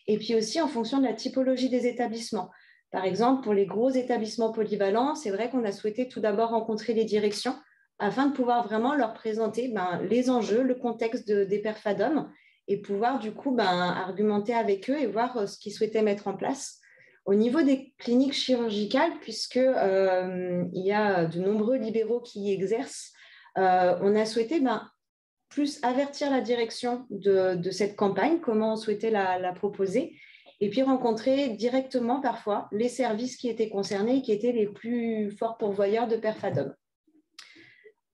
Et puis aussi en fonction de la typologie des établissements. Par exemple, pour les gros établissements polyvalents, c'est vrai qu'on a souhaité tout d'abord rencontrer les directions afin de pouvoir vraiment leur présenter les enjeux, le contexte des PERFADOM et pouvoir du coup argumenter avec eux et voir ce qu'ils souhaitaient mettre en place. Au niveau des cliniques chirurgicales, puisqu'il y a de nombreux libéraux qui y exercent, on a souhaité plus avertir la direction de cette campagne, comment on souhaitait la proposer, et puis rencontrer directement parfois les services qui étaient concernés et qui étaient les plus forts pourvoyeurs de PERFADOM.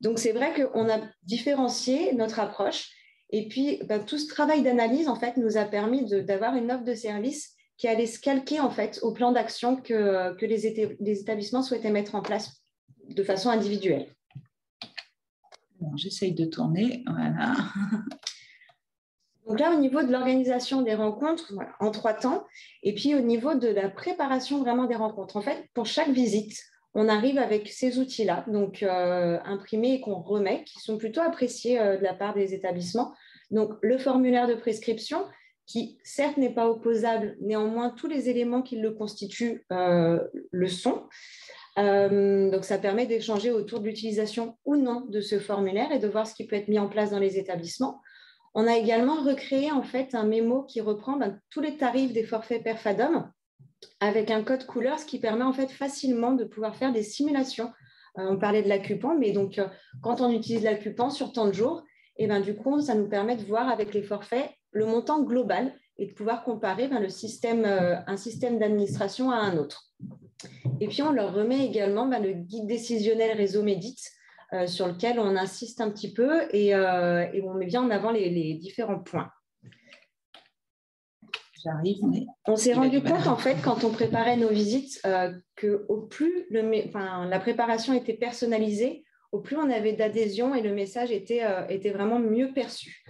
Donc, c'est vrai qu'on a différencié notre approche. Et puis, tout ce travail d'analyse, en fait, nous a permis d'avoir une offre de service qui allait se calquer, en fait, au plan d'action que les établissements souhaitaient mettre en place de façon individuelle. J'essaye de tourner. Voilà. Donc là, au niveau de l'organisation des rencontres, voilà, en 3 temps, et puis au niveau de la préparation vraiment des rencontres. En fait, pour chaque visite, on arrive avec ces outils-là, donc imprimés et qu'on remet, qui sont plutôt appréciés de la part des établissements. Donc, le formulaire de prescription, qui certes n'est pas opposable, néanmoins, tous les éléments qui le constituent le sont. Donc, ça permet d'échanger autour de l'utilisation ou non de ce formulaire et de voir ce qui peut être mis en place dans les établissements. On a également recréé en fait un mémo qui reprend tous les tarifs des forfaits PERFADOM avec un code couleur, ce qui permet en fait facilement de pouvoir faire des simulations. On parlait de l'ACUPAN, mais donc quand on utilise l'ACUPAN sur tant de jours, du coup, ça nous permet de voir avec les forfaits le montant global et de pouvoir comparer un système d'administration à un autre. Et puis, on leur remet également le guide décisionnel réseau Médit, sur lequel on insiste un petit peu et on met bien en avant les différents points. On s'est rendu compte, en fait, quand on préparait nos visites, qu'au plus la préparation était personnalisée, au plus on avait d'adhésion et le message était vraiment mieux perçu.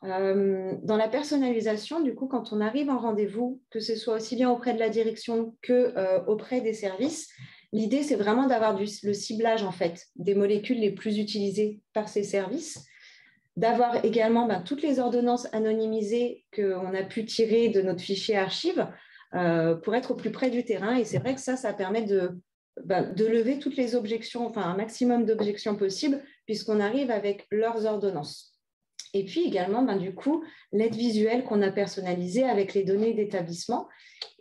Dans la personnalisation, du coup, quand on arrive en rendez-vous, que ce soit aussi bien auprès de la direction qu'auprès des services, l'idée, c'est vraiment d'avoir le ciblage, en fait, des molécules les plus utilisées par ces services, d'avoir également toutes les ordonnances anonymisées qu'on a pu tirer de notre fichier archive pour être au plus près du terrain. Et c'est vrai que ça permet de lever toutes les objections, un maximum d'objections possibles, puisqu'on arrive avec leurs ordonnances. Et puis également, du coup, l'aide visuelle qu'on a personnalisée avec les données d'établissement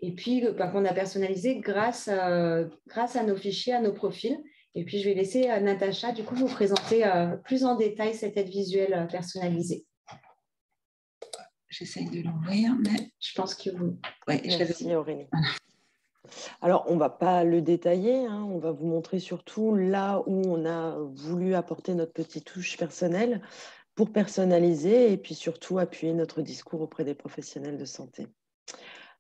et puis qu'on a personnalisée grâce à nos fichiers, à nos profils. Et puis, je vais laisser Natacha, du coup, vous présenter plus en détail cette aide visuelle personnalisée. J'essaye de l'ouvrir, mais je pense que vous... Ouais, merci Aurélie. Alors, on ne va pas le détailler, on va vous montrer surtout là où on a voulu apporter notre petite touche personnelle pour personnaliser et puis surtout appuyer notre discours auprès des professionnels de santé.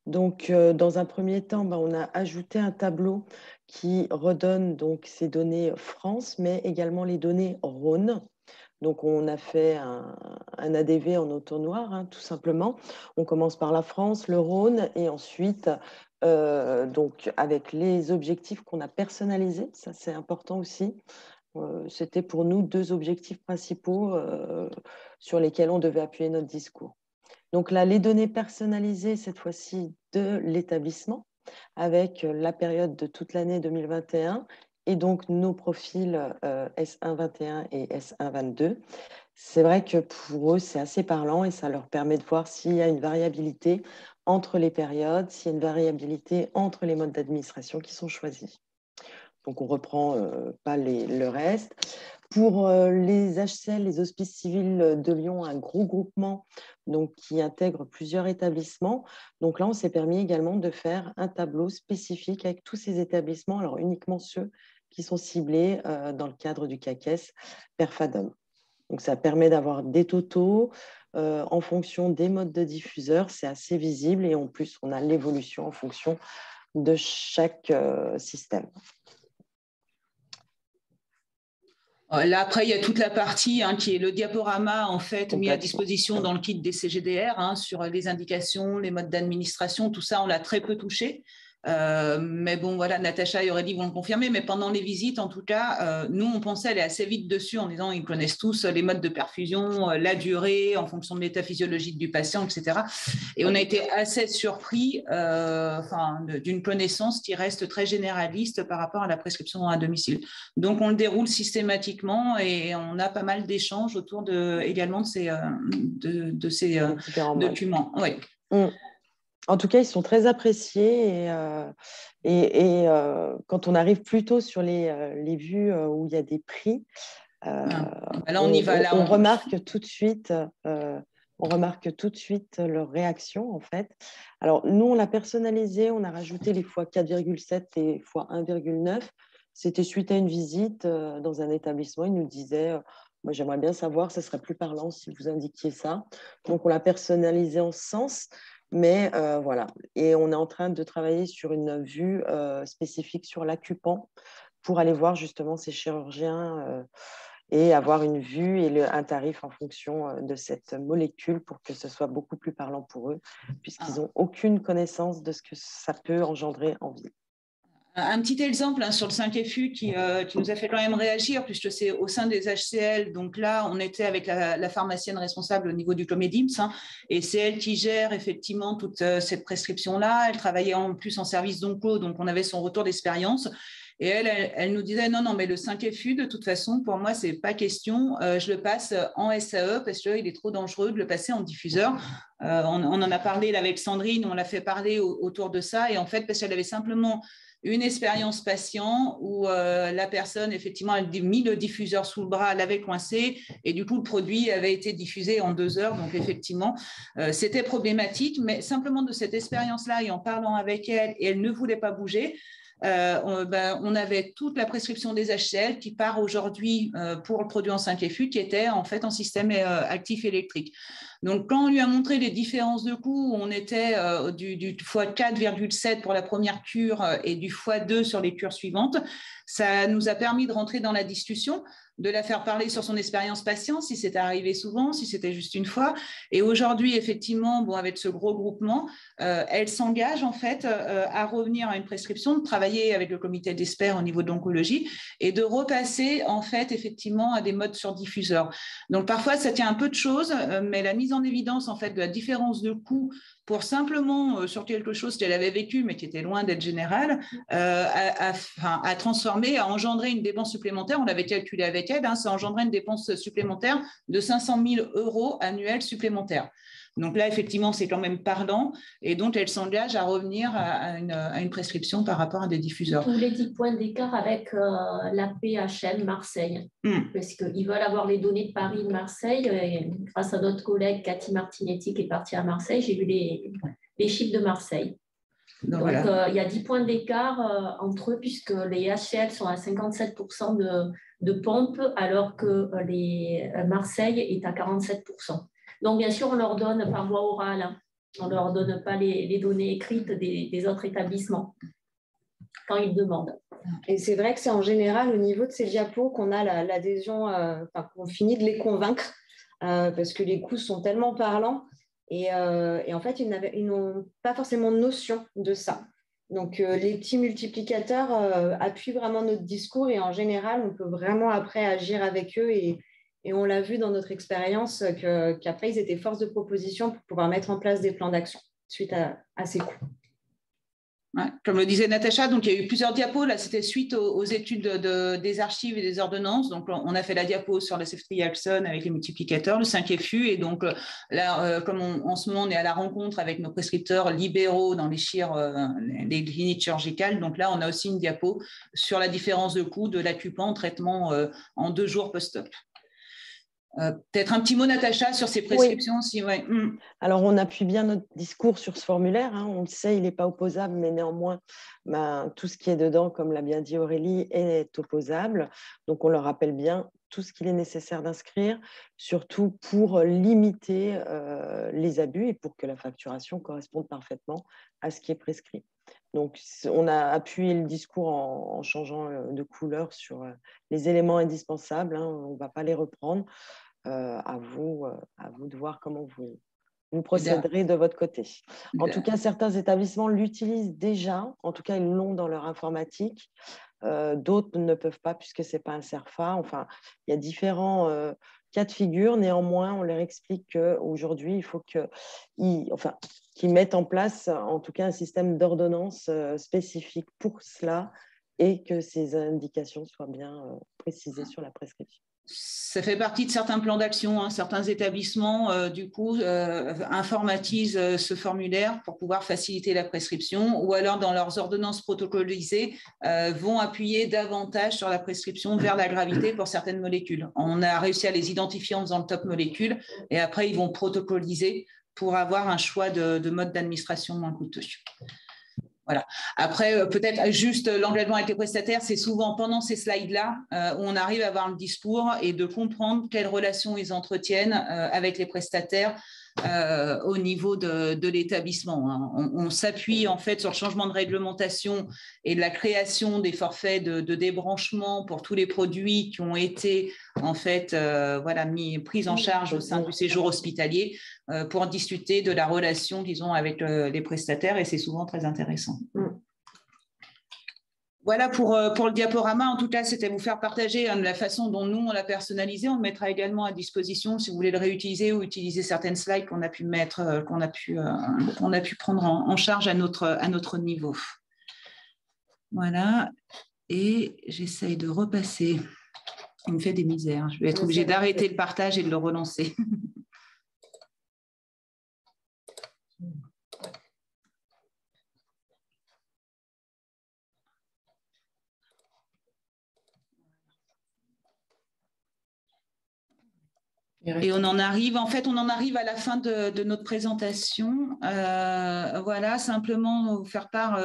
Donc, dans un premier temps, on a ajouté un tableau qui redonne donc ces données France, mais également les données Rhône. Donc, on a fait un ADV en auto-noir, tout simplement. On commence par la France, le Rhône, et ensuite, donc, avec les objectifs qu'on a personnalisés, ça c'est important aussi. C'était pour nous 2 objectifs principaux sur lesquels on devait appuyer notre discours. Donc là, les données personnalisées, cette fois-ci, de l'établissement, avec la période de toute l'année 2021 et donc nos profils S1-21 et S1-22. C'est vrai que pour eux, c'est assez parlant et ça leur permet de voir s'il y a une variabilité entre les périodes, s'il y a une variabilité entre les modes d'administration qui sont choisis. Donc, on ne reprend pas le reste. Pour les HCL, les Hospices Civils de Lyon, un gros groupement donc, qui intègre plusieurs établissements. Donc là, on s'est permis également de faire un tableau spécifique avec tous ces établissements, alors uniquement ceux qui sont ciblés dans le cadre du CAQES PERFADOM. Donc, ça permet d'avoir des totaux en fonction des modes de diffuseurs. C'est assez visible et en plus, on a l'évolution en fonction de chaque système. Là, après, il y a toute la partie qui est le diaporama, en fait, mis à disposition dans le kit des CGDR sur les indications, les modes d'administration, tout ça, on l'a très peu touché. Mais bon, voilà, Natacha et Aurélie vont le confirmer, mais pendant les visites, en tout cas, nous, on pensait aller assez vite dessus en disant ils connaissent tous les modes de perfusion, la durée, en fonction de l'état physiologique du patient, etc. Et on a été assez surpris d'une connaissance qui reste très généraliste par rapport à la prescription à domicile. Donc, on le déroule systématiquement et on a pas mal d'échanges autour également de ces documents. Oui. En tout cas, ils sont très appréciés et quand on arrive plutôt sur les vues où il y a des prix, là, on remarque tout de suite leur réaction, en fait. Alors, nous, on l'a personnalisé, on a rajouté les fois 4,7 et fois 1,9. C'était suite à une visite dans un établissement. Ils nous disaient moi, j'aimerais bien savoir, ça serait plus parlant si vous indiquiez ça. Donc, on l'a personnalisé en ce sens. Mais voilà, et on est en train de travailler sur une vue spécifique sur l'acupan pour aller voir justement ces chirurgiens et avoir une vue et un tarif en fonction de cette molécule pour que ce soit beaucoup plus parlant pour eux, puisqu'ils n'ont aucune connaissance de ce que ça peut engendrer en vie. Un petit exemple sur le 5FU qui nous a fait quand même réagir, puisque c'est au sein des HCL. Donc là, on était avec la pharmacienne responsable au niveau du Comédims, et c'est elle qui gère effectivement toute cette prescription-là. Elle travaillait en plus en service d'onco, donc on avait son retour d'expérience. Et elle nous disait non, mais le 5FU, de toute façon, pour moi, c'est pas question. Je le passe en SAE parce qu'il est trop dangereux de le passer en diffuseur. On en a parlé là, avec Sandrine, on l'a fait parler autour de ça. Et en fait, parce qu'elle avait simplement une expérience patient où la personne, effectivement, elle a mis le diffuseur sous le bras, l'avait coincé et du coup, le produit avait été diffusé en 2 heures. Donc, effectivement, c'était problématique. Mais simplement de cette expérience-là et en parlant avec elle, et elle ne voulait pas bouger, on avait toute la prescription des HCL qui part aujourd'hui pour le produit en 5FU qui était en fait en système actif électrique. Donc, quand on lui a montré les différences de coûts, on était du x4,7 pour la première cure et du x2 sur les cures suivantes. Ça nous a permis de rentrer dans la discussion, de la faire parler sur son expérience patient, si c'était arrivé souvent, si c'était juste une fois. Et aujourd'hui, effectivement, avec ce gros groupement, elle s'engage en fait à revenir à une prescription, de travailler avec le comité d'experts au niveau de l'oncologie et de repasser en fait effectivement à des modes sur diffuseur. Donc parfois, ça tient un peu de choses, mais la mise en évidence en fait de la différence de coût pour simplement, sur quelque chose qu'elle avait vécu, mais qui était loin d'être général, à transformer, à engendrer une dépense supplémentaire. On l'avait calculé avec elle, ça engendrait une dépense supplémentaire de 500 000 € annuels supplémentaires. Donc là, effectivement, c'est quand même parlant. Et donc, elle s'engage à revenir à une prescription par rapport à des diffuseurs. Tous les 10 points d'écart avec la PHM Marseille. Parce qu'ils veulent avoir les données de Paris et de Marseille. Et grâce à notre collègue Cathy Martinetti qui est partie à Marseille, j'ai vu les chiffres de Marseille. Donc, il y a 10 points d'écart entre eux, puisque les HCL sont à 57% de pompes, alors que les Marseille est à 47%. Donc, bien sûr, on leur donne par voie orale. On ne leur donne pas les données écrites des autres établissements quand ils demandent. Et c'est vrai que c'est en général au niveau de ces diapos qu'on a l'adhésion, qu'on finit de les convaincre, parce que les coûts sont tellement parlants. Et en fait, ils n'ont pas forcément de notion de ça. Donc, les petits multiplicateurs appuient vraiment notre discours et en général, on peut vraiment après agir avec eux et on l'a vu dans notre expérience qu'après, ils étaient force de proposition pour pouvoir mettre en place des plans d'action suite à ces coûts. Ouais, comme le disait Natacha, donc il y a eu plusieurs diapos. Là, c'était suite aux études des archives et des ordonnances. Donc, on a fait la diapo sur la ceftriaxone avec les multiplicateurs, le 5FU. Et donc, là, comme en ce moment, on est à la rencontre avec nos prescripteurs libéraux dans les les cliniques chirurgicales. Donc là, on a aussi une diapo sur la différence de coût de l'acupan en traitement en 2 jours post-op. Peut-être un petit mot, Natacha, sur ces prescriptions. Oui. Alors, on appuie bien notre discours sur ce formulaire. On le sait, il n'est pas opposable, mais néanmoins, tout ce qui est dedans, comme l'a bien dit Aurélie, est opposable. Donc, on leur rappelle bien tout ce qu'il est nécessaire d'inscrire, surtout pour limiter les abus et pour que la facturation corresponde parfaitement à ce qui est prescrit. Donc, on a appuyé le discours en changeant de couleur sur les éléments indispensables. Hein, on ne va pas les reprendre. À vous de voir comment vous procéderez de votre côté. En tout cas, certains établissements l'utilisent déjà. En tout cas, ils l'ont dans leur informatique. D'autres ne peuvent pas puisque ce n'est pas un CERFA. Enfin, il y a différents cas de figure. Néanmoins, on leur explique qu'aujourd'hui, il faut qu'ils mettent en place, en tout cas, un système d'ordonnance spécifique pour cela et que ces indications soient bien précisées sur la prescription. Ça fait partie de certains plans d'action. Hein. Certains établissements, informatisent ce formulaire pour pouvoir faciliter la prescription ou alors, dans leurs ordonnances protocolisées, vont appuyer davantage sur la prescription vers la gravité pour certaines molécules. On a réussi à les identifier en faisant le top molécule et après, ils vont protocoliser pour avoir un choix de mode d'administration moins coûteux. Voilà. Après, peut-être juste l'engagement avec les prestataires, c'est souvent pendant ces slides-là où on arrive à avoir le discours et de comprendre quelles relations ils entretiennent avec les prestataires au niveau de l'établissement. Hein. On s'appuie en fait sur le changement de réglementation et de la création des forfaits de débranchement pour tous les produits qui ont été en fait pris en charge au sein du séjour hospitalier pour discuter de la relation qu'ils ont avec les prestataires et c'est souvent très intéressant. Voilà pour le diaporama. En tout cas, c'était vous faire partager la façon dont nous, on l'a personnalisé. On le mettra également à disposition si vous voulez le réutiliser ou utiliser certaines slides qu'on a pu mettre, qu'on a pu prendre en charge à notre niveau. Voilà. Et j'essaye de repasser. Il me fait des misères. Je vais être obligée d'arrêter le partage et de le relancer. Et on en arrive à la fin de notre présentation. Voilà, simplement vous faire part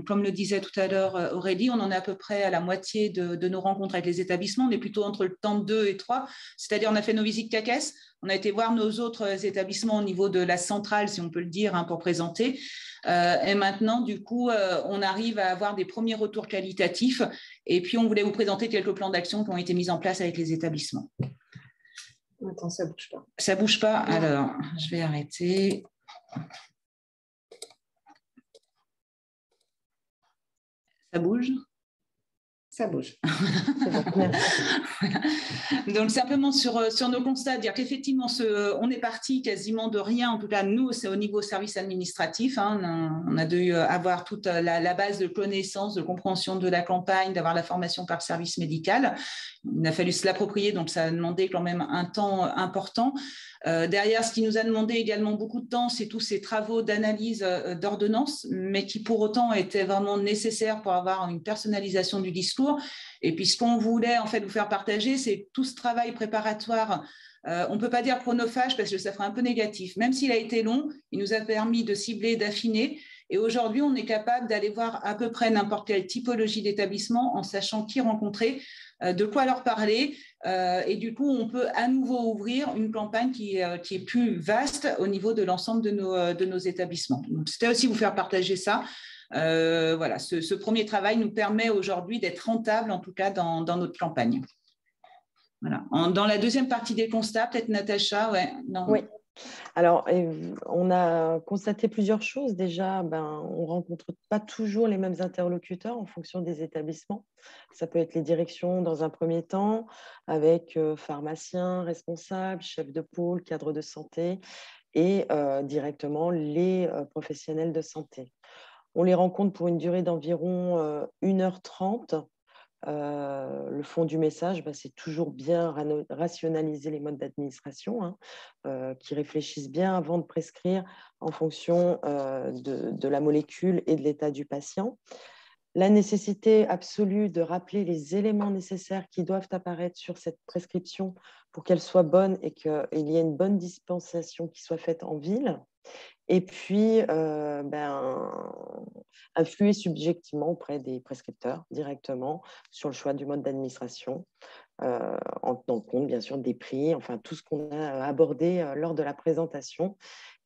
comme le disait tout à l'heure Aurélie, on en est à peu près à la moitié de nos rencontres avec les établissements. On est plutôt entre le temps 2 et 3, c'est-à-dire on a fait nos visites CAQES, on a été voir nos autres établissements au niveau de la centrale, si on peut le dire, hein, pour présenter. Et maintenant, du coup, on arrive à avoir des premiers retours qualitatifs. Et puis, on voulait vous présenter quelques plans d'action qui ont été mis en place avec les établissements. Attends, ça ne bouge pas. Ça ne bouge pas? Alors, je vais arrêter. Ça bouge? Ça bouge. Donc, simplement sur nos constats, dire qu'effectivement, on est parti quasiment de rien. En tout cas, nous, c'est au niveau service administratif. Hein, on a dû avoir toute la base de connaissances, de compréhension de la campagne, d'avoir la formation par service médical. Il a fallu se l'approprier, donc ça a demandé quand même un temps important. Derrière, ce qui nous a demandé également beaucoup de temps, c'est tous ces travaux d'analyse d'ordonnance, mais qui pour autant étaient vraiment nécessaires pour avoir une personnalisation du discours. Et puis, ce qu'on voulait en fait vous faire partager, c'est tout ce travail préparatoire. On ne peut pas dire chronophage parce que ça ferait un peu négatif. Même s'il a été long, il nous a permis de cibler, d'affiner. Et aujourd'hui, on est capable d'aller voir à peu près n'importe quelle typologie d'établissement en sachant qui rencontrer, de quoi leur parler. Et du coup, on peut à nouveau ouvrir une campagne qui est plus vaste au niveau de l'ensemble de nos établissements. Donc, c'était aussi vous faire partager ça. Voilà, ce premier travail nous permet aujourd'hui d'être rentable, en tout cas, dans notre campagne. Voilà. Dans la deuxième partie des constats, peut-être Natacha, Oui. Alors, on a constaté plusieurs choses. Déjà, on ne rencontre pas toujours les mêmes interlocuteurs en fonction des établissements. Ça peut être les directions dans un premier temps, avec pharmaciens, responsables, chefs de pôle, cadres de santé et directement les professionnels de santé. On les rencontre pour une durée d'environ 1h30. Le fond du message, c'est toujours bien rationaliser les modes d'administration, qui réfléchissent bien avant de prescrire en fonction de la molécule et de l'état du patient. La nécessité absolue de rappeler les éléments nécessaires qui doivent apparaître sur cette prescription pour qu'elle soit bonne et qu'il y ait une bonne dispensation qui soit faite en ville. Et puis, influer subjectivement auprès des prescripteurs directement sur le choix du mode d'administration. en tenant compte bien sûr des prix, enfin tout ce qu'on a abordé lors de la présentation,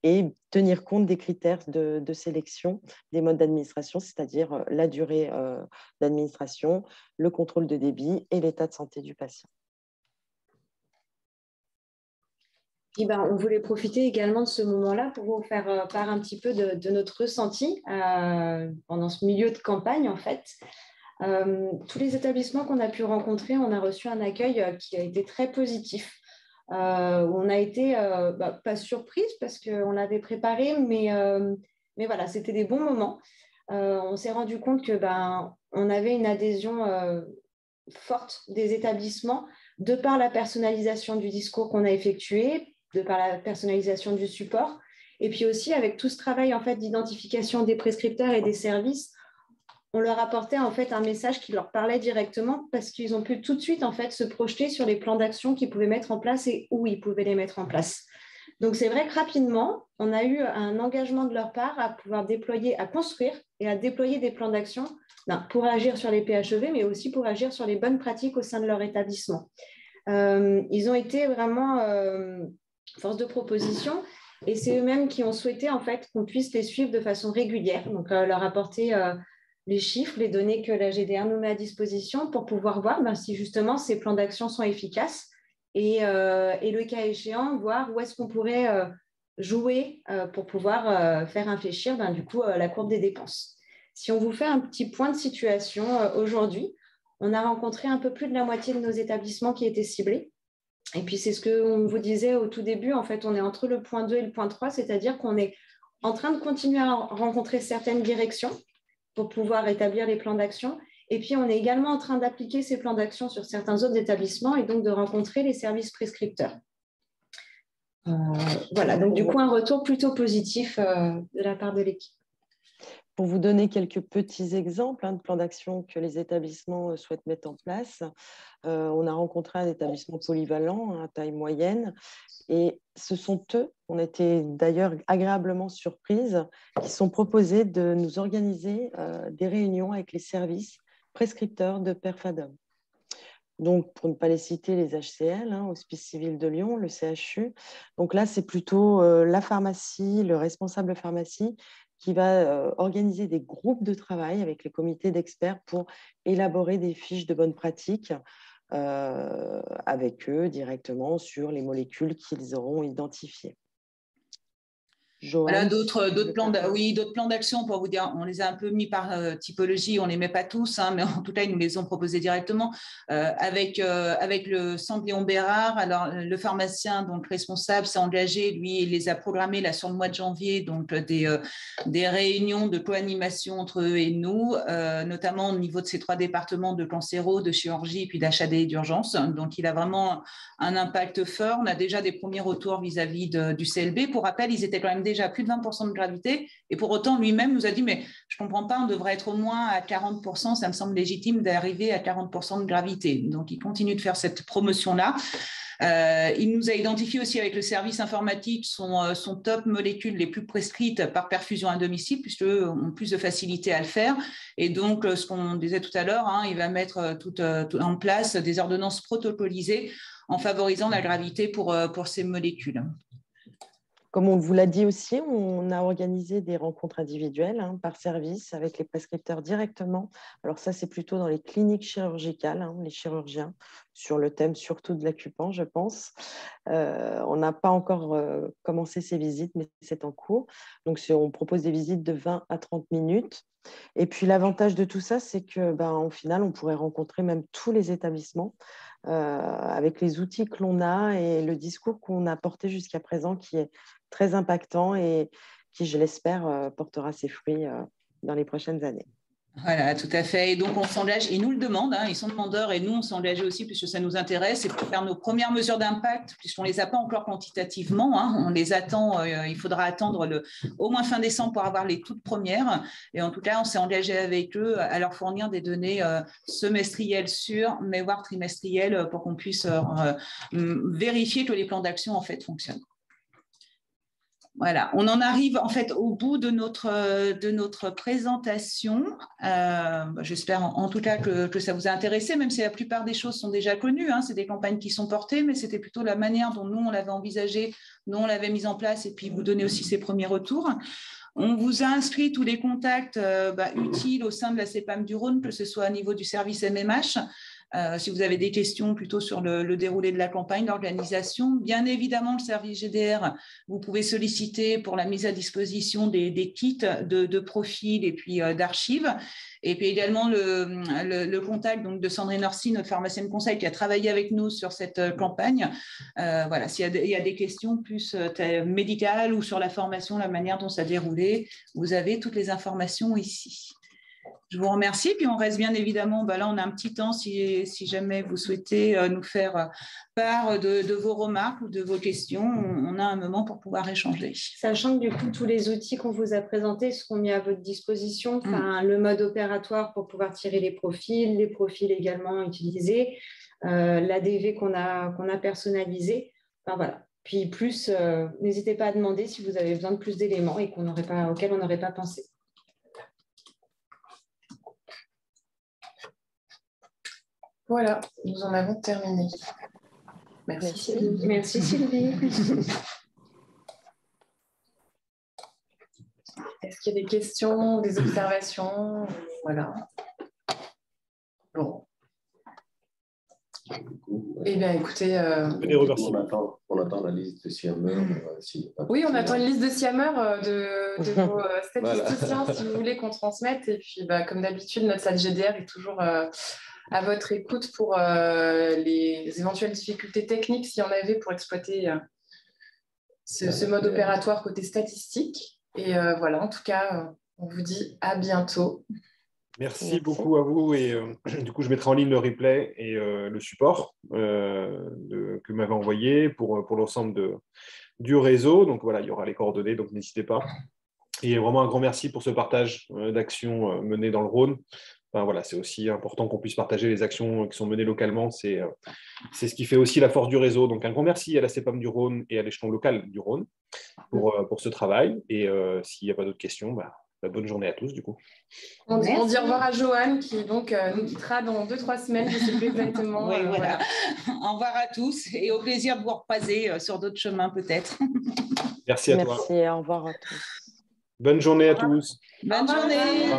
et tenir compte des critères de sélection des modes d'administration, c'est-à-dire la durée d'administration, le contrôle de débit et l'état de santé du patient. Et on voulait profiter également de ce moment-là pour vous faire part un petit peu de notre ressenti pendant ce milieu de campagne, en fait. Tous les établissements qu'on a pu rencontrer, on a reçu un accueil qui a été très positif. On a été pas surprise parce qu'on l'avait préparé, mais voilà, c'était des bons moments. On s'est rendu compte que on avait une adhésion forte des établissements de par la personnalisation du discours qu'on a effectué, de par la personnalisation du support, et puis aussi avec tout ce travail en fait d'identification des prescripteurs et des services. On leur apportait en fait un message qui leur parlait directement parce qu'ils ont pu tout de suite en fait se projeter sur les plans d'action qu'ils pouvaient mettre en place et où ils pouvaient les mettre en place. Donc c'est vrai que rapidement, on a eu un engagement de leur part à pouvoir déployer, à construire et à déployer des plans d'action pour agir sur les PHEV, mais aussi pour agir sur les bonnes pratiques au sein de leur établissement. Ils ont été vraiment force de proposition et c'est eux-mêmes qui ont souhaité en fait qu'on puisse les suivre de façon régulière, donc leur apporter les chiffres, les données que la GDR nous met à disposition pour pouvoir voir si justement ces plans d'action sont efficaces et le cas échéant, voir où est-ce qu'on pourrait jouer pour pouvoir faire infléchir du coup la courbe des dépenses. Si on vous fait un petit point de situation aujourd'hui, on a rencontré un peu plus de la moitié de nos établissements qui étaient ciblés. Et puis c'est ce qu'on vous disait au tout début, en fait on est entre le point 2 et le point 3, c'est-à-dire qu'on est en train de continuer à rencontrer certaines directions pour pouvoir établir les plans d'action. Et puis, on est également en train d'appliquer ces plans d'action sur certains autres établissements et donc de rencontrer les services prescripteurs. Voilà, donc du coup, un retour plutôt positif de la part de l'équipe. Pour vous donner quelques petits exemples de plans d'action que les établissements souhaitent mettre en place, on a rencontré un établissement polyvalent à taille moyenne et ce sont eux, on était d'ailleurs agréablement surprises, qui sont proposés de nous organiser des réunions avec les services prescripteurs de Perfadom. Donc, pour ne pas les citer, les HCL, Hospice Civil de Lyon, le CHU. Donc là, c'est plutôt la pharmacie, le responsable pharmacie qui va organiser des groupes de travail avec les comités d'experts pour élaborer des fiches de bonnes pratiques avec eux directement sur les molécules qu'ils auront identifiées. Voilà, d'autres plans d'action pour vous dire, on les a un peu mis par typologie, on ne les met pas tous, mais en tout cas, ils nous les ont proposés directement avec le centre Léon Bérard. Alors, le pharmacien donc responsable s'est engagé, lui, il les a programmés là, sur le mois de janvier, donc des réunions de co-animation entre eux et nous, notamment au niveau de ces 3 départements de cancéro, de chirurgie et puis d'HAD et d'urgence. Donc, il a vraiment un impact fort. On a déjà des premiers retours vis-à-vis du CLB. Pour rappel, ils étaient quand même déjà à plus de 20% de gravité et pour autant lui-même nous a dit mais je ne comprends pas, on devrait être au moins à 40%, ça me semble légitime d'arriver à 40% de gravité. Donc il continue de faire cette promotion-là. Il nous a identifié aussi avec le service informatique son top molécules les plus prescrites par perfusion à domicile, puisqu'eux ont plus de facilité à le faire. Et donc, ce qu'on disait tout à l'heure, il va mettre tout en place des ordonnances protocolisées en favorisant la gravité pour ces molécules. Comme on vous l'a dit aussi, on a organisé des rencontres individuelles par service avec les prescripteurs directement. Alors ça, c'est plutôt dans les cliniques chirurgicales, les chirurgiens, sur le thème surtout de l'acupan, je pense. On n'a pas encore commencé ces visites, mais c'est en cours. Donc, on propose des visites de 20 à 30 minutes. Et puis, l'avantage de tout ça, c'est qu'au final, on pourrait rencontrer même tous les établissements avec les outils que l'on a et le discours qu'on a porté jusqu'à présent qui est très impactant et qui, je l'espère, portera ses fruits dans les prochaines années. Voilà, tout à fait. Et donc, on s'engage, ils nous le demandent, ils sont demandeurs et nous, on s'engage aussi puisque ça nous intéresse et pour faire nos premières mesures d'impact, puisqu'on ne les a pas encore quantitativement, on les attend, il faudra attendre au moins fin décembre pour avoir les toutes premières. Et en tout cas, on s'est engagé avec eux à leur fournir des données semestrielles sûres, mais voire trimestrielles pour qu'on puisse vérifier que les plans d'action, en fait, fonctionnent. Voilà, on en arrive en fait au bout de notre présentation. J'espère en tout cas que ça vous a intéressé, même si la plupart des choses sont déjà connues. C'est des campagnes qui sont portées, mais c'était plutôt la manière dont nous, on l'avait envisagé, dont on l'avait mise en place, et puis vous donner aussi ces premiers retours. On vous a inscrit tous les contacts utiles au sein de la CEPAM du Rhône, que ce soit au niveau du service MMH. Si vous avez des questions plutôt sur le déroulé de la campagne, l'organisation, bien évidemment, le service GDR, vous pouvez solliciter pour la mise à disposition des kits de profil et puis d'archives. Et puis également le contact donc, de Sandrine Orsi, notre pharmacienne conseil, qui a travaillé avec nous sur cette campagne. Voilà, s'il y a des questions plus médicales ou sur la formation, la manière dont ça a déroulé, vous avez toutes les informations ici. Je vous remercie. Puis on reste bien évidemment, là on a un petit temps si jamais vous souhaitez nous faire part de vos remarques ou de vos questions. On a un moment pour pouvoir échanger. Sachant que du coup, tous les outils qu'on vous a présentés seront mis à votre disposition. Le mode opératoire pour pouvoir tirer les profils également utilisés, l'ADV qu'on a personnalisé. Voilà. Puis plus, n'hésitez pas à demander si vous avez besoin de plus d'éléments et auxquels on n'aurait pas pensé. Voilà, nous en avons terminé. Merci Sylvie. Merci Sylvie. Est-ce qu'il y a des questions, des observations? Voilà. Bon. Eh bien, écoutez... On attend la liste de SIAMeurs. Oui, on attend une liste de SIAMeurs de vos statisticiens, si vous voulez qu'on transmette. Et puis, comme d'habitude, notre salle GDR est toujours... à votre écoute pour les éventuelles difficultés techniques, s'il y en avait, pour exploiter ce mode opératoire côté statistique. Et voilà, en tout cas, on vous dit à bientôt. Merci beaucoup à vous. Et du coup, je mettrai en ligne le replay et le support que m'avez envoyé pour l'ensemble du réseau. Donc voilà, il y aura les coordonnées, donc n'hésitez pas. Et vraiment un grand merci pour ce partage d'actions menées dans le Rhône. Voilà, c'est aussi important qu'on puisse partager les actions qui sont menées localement. C'est ce qui fait aussi la force du réseau. Donc, un grand merci à la CEPAM du Rhône et à l'échelon local du Rhône pour ce travail. Et s'il n'y a pas d'autres questions, bonne journée à tous, du coup. On dit au revoir à Joanne, qui donc nous quittera dans 2-3 semaines, je ne sais plus exactement. Oui, voilà. Au revoir à tous et au plaisir de vous repasser sur d'autres chemins, peut-être. Merci à toi. Merci, au revoir à tous. Bonne journée à tous. Bonne journée.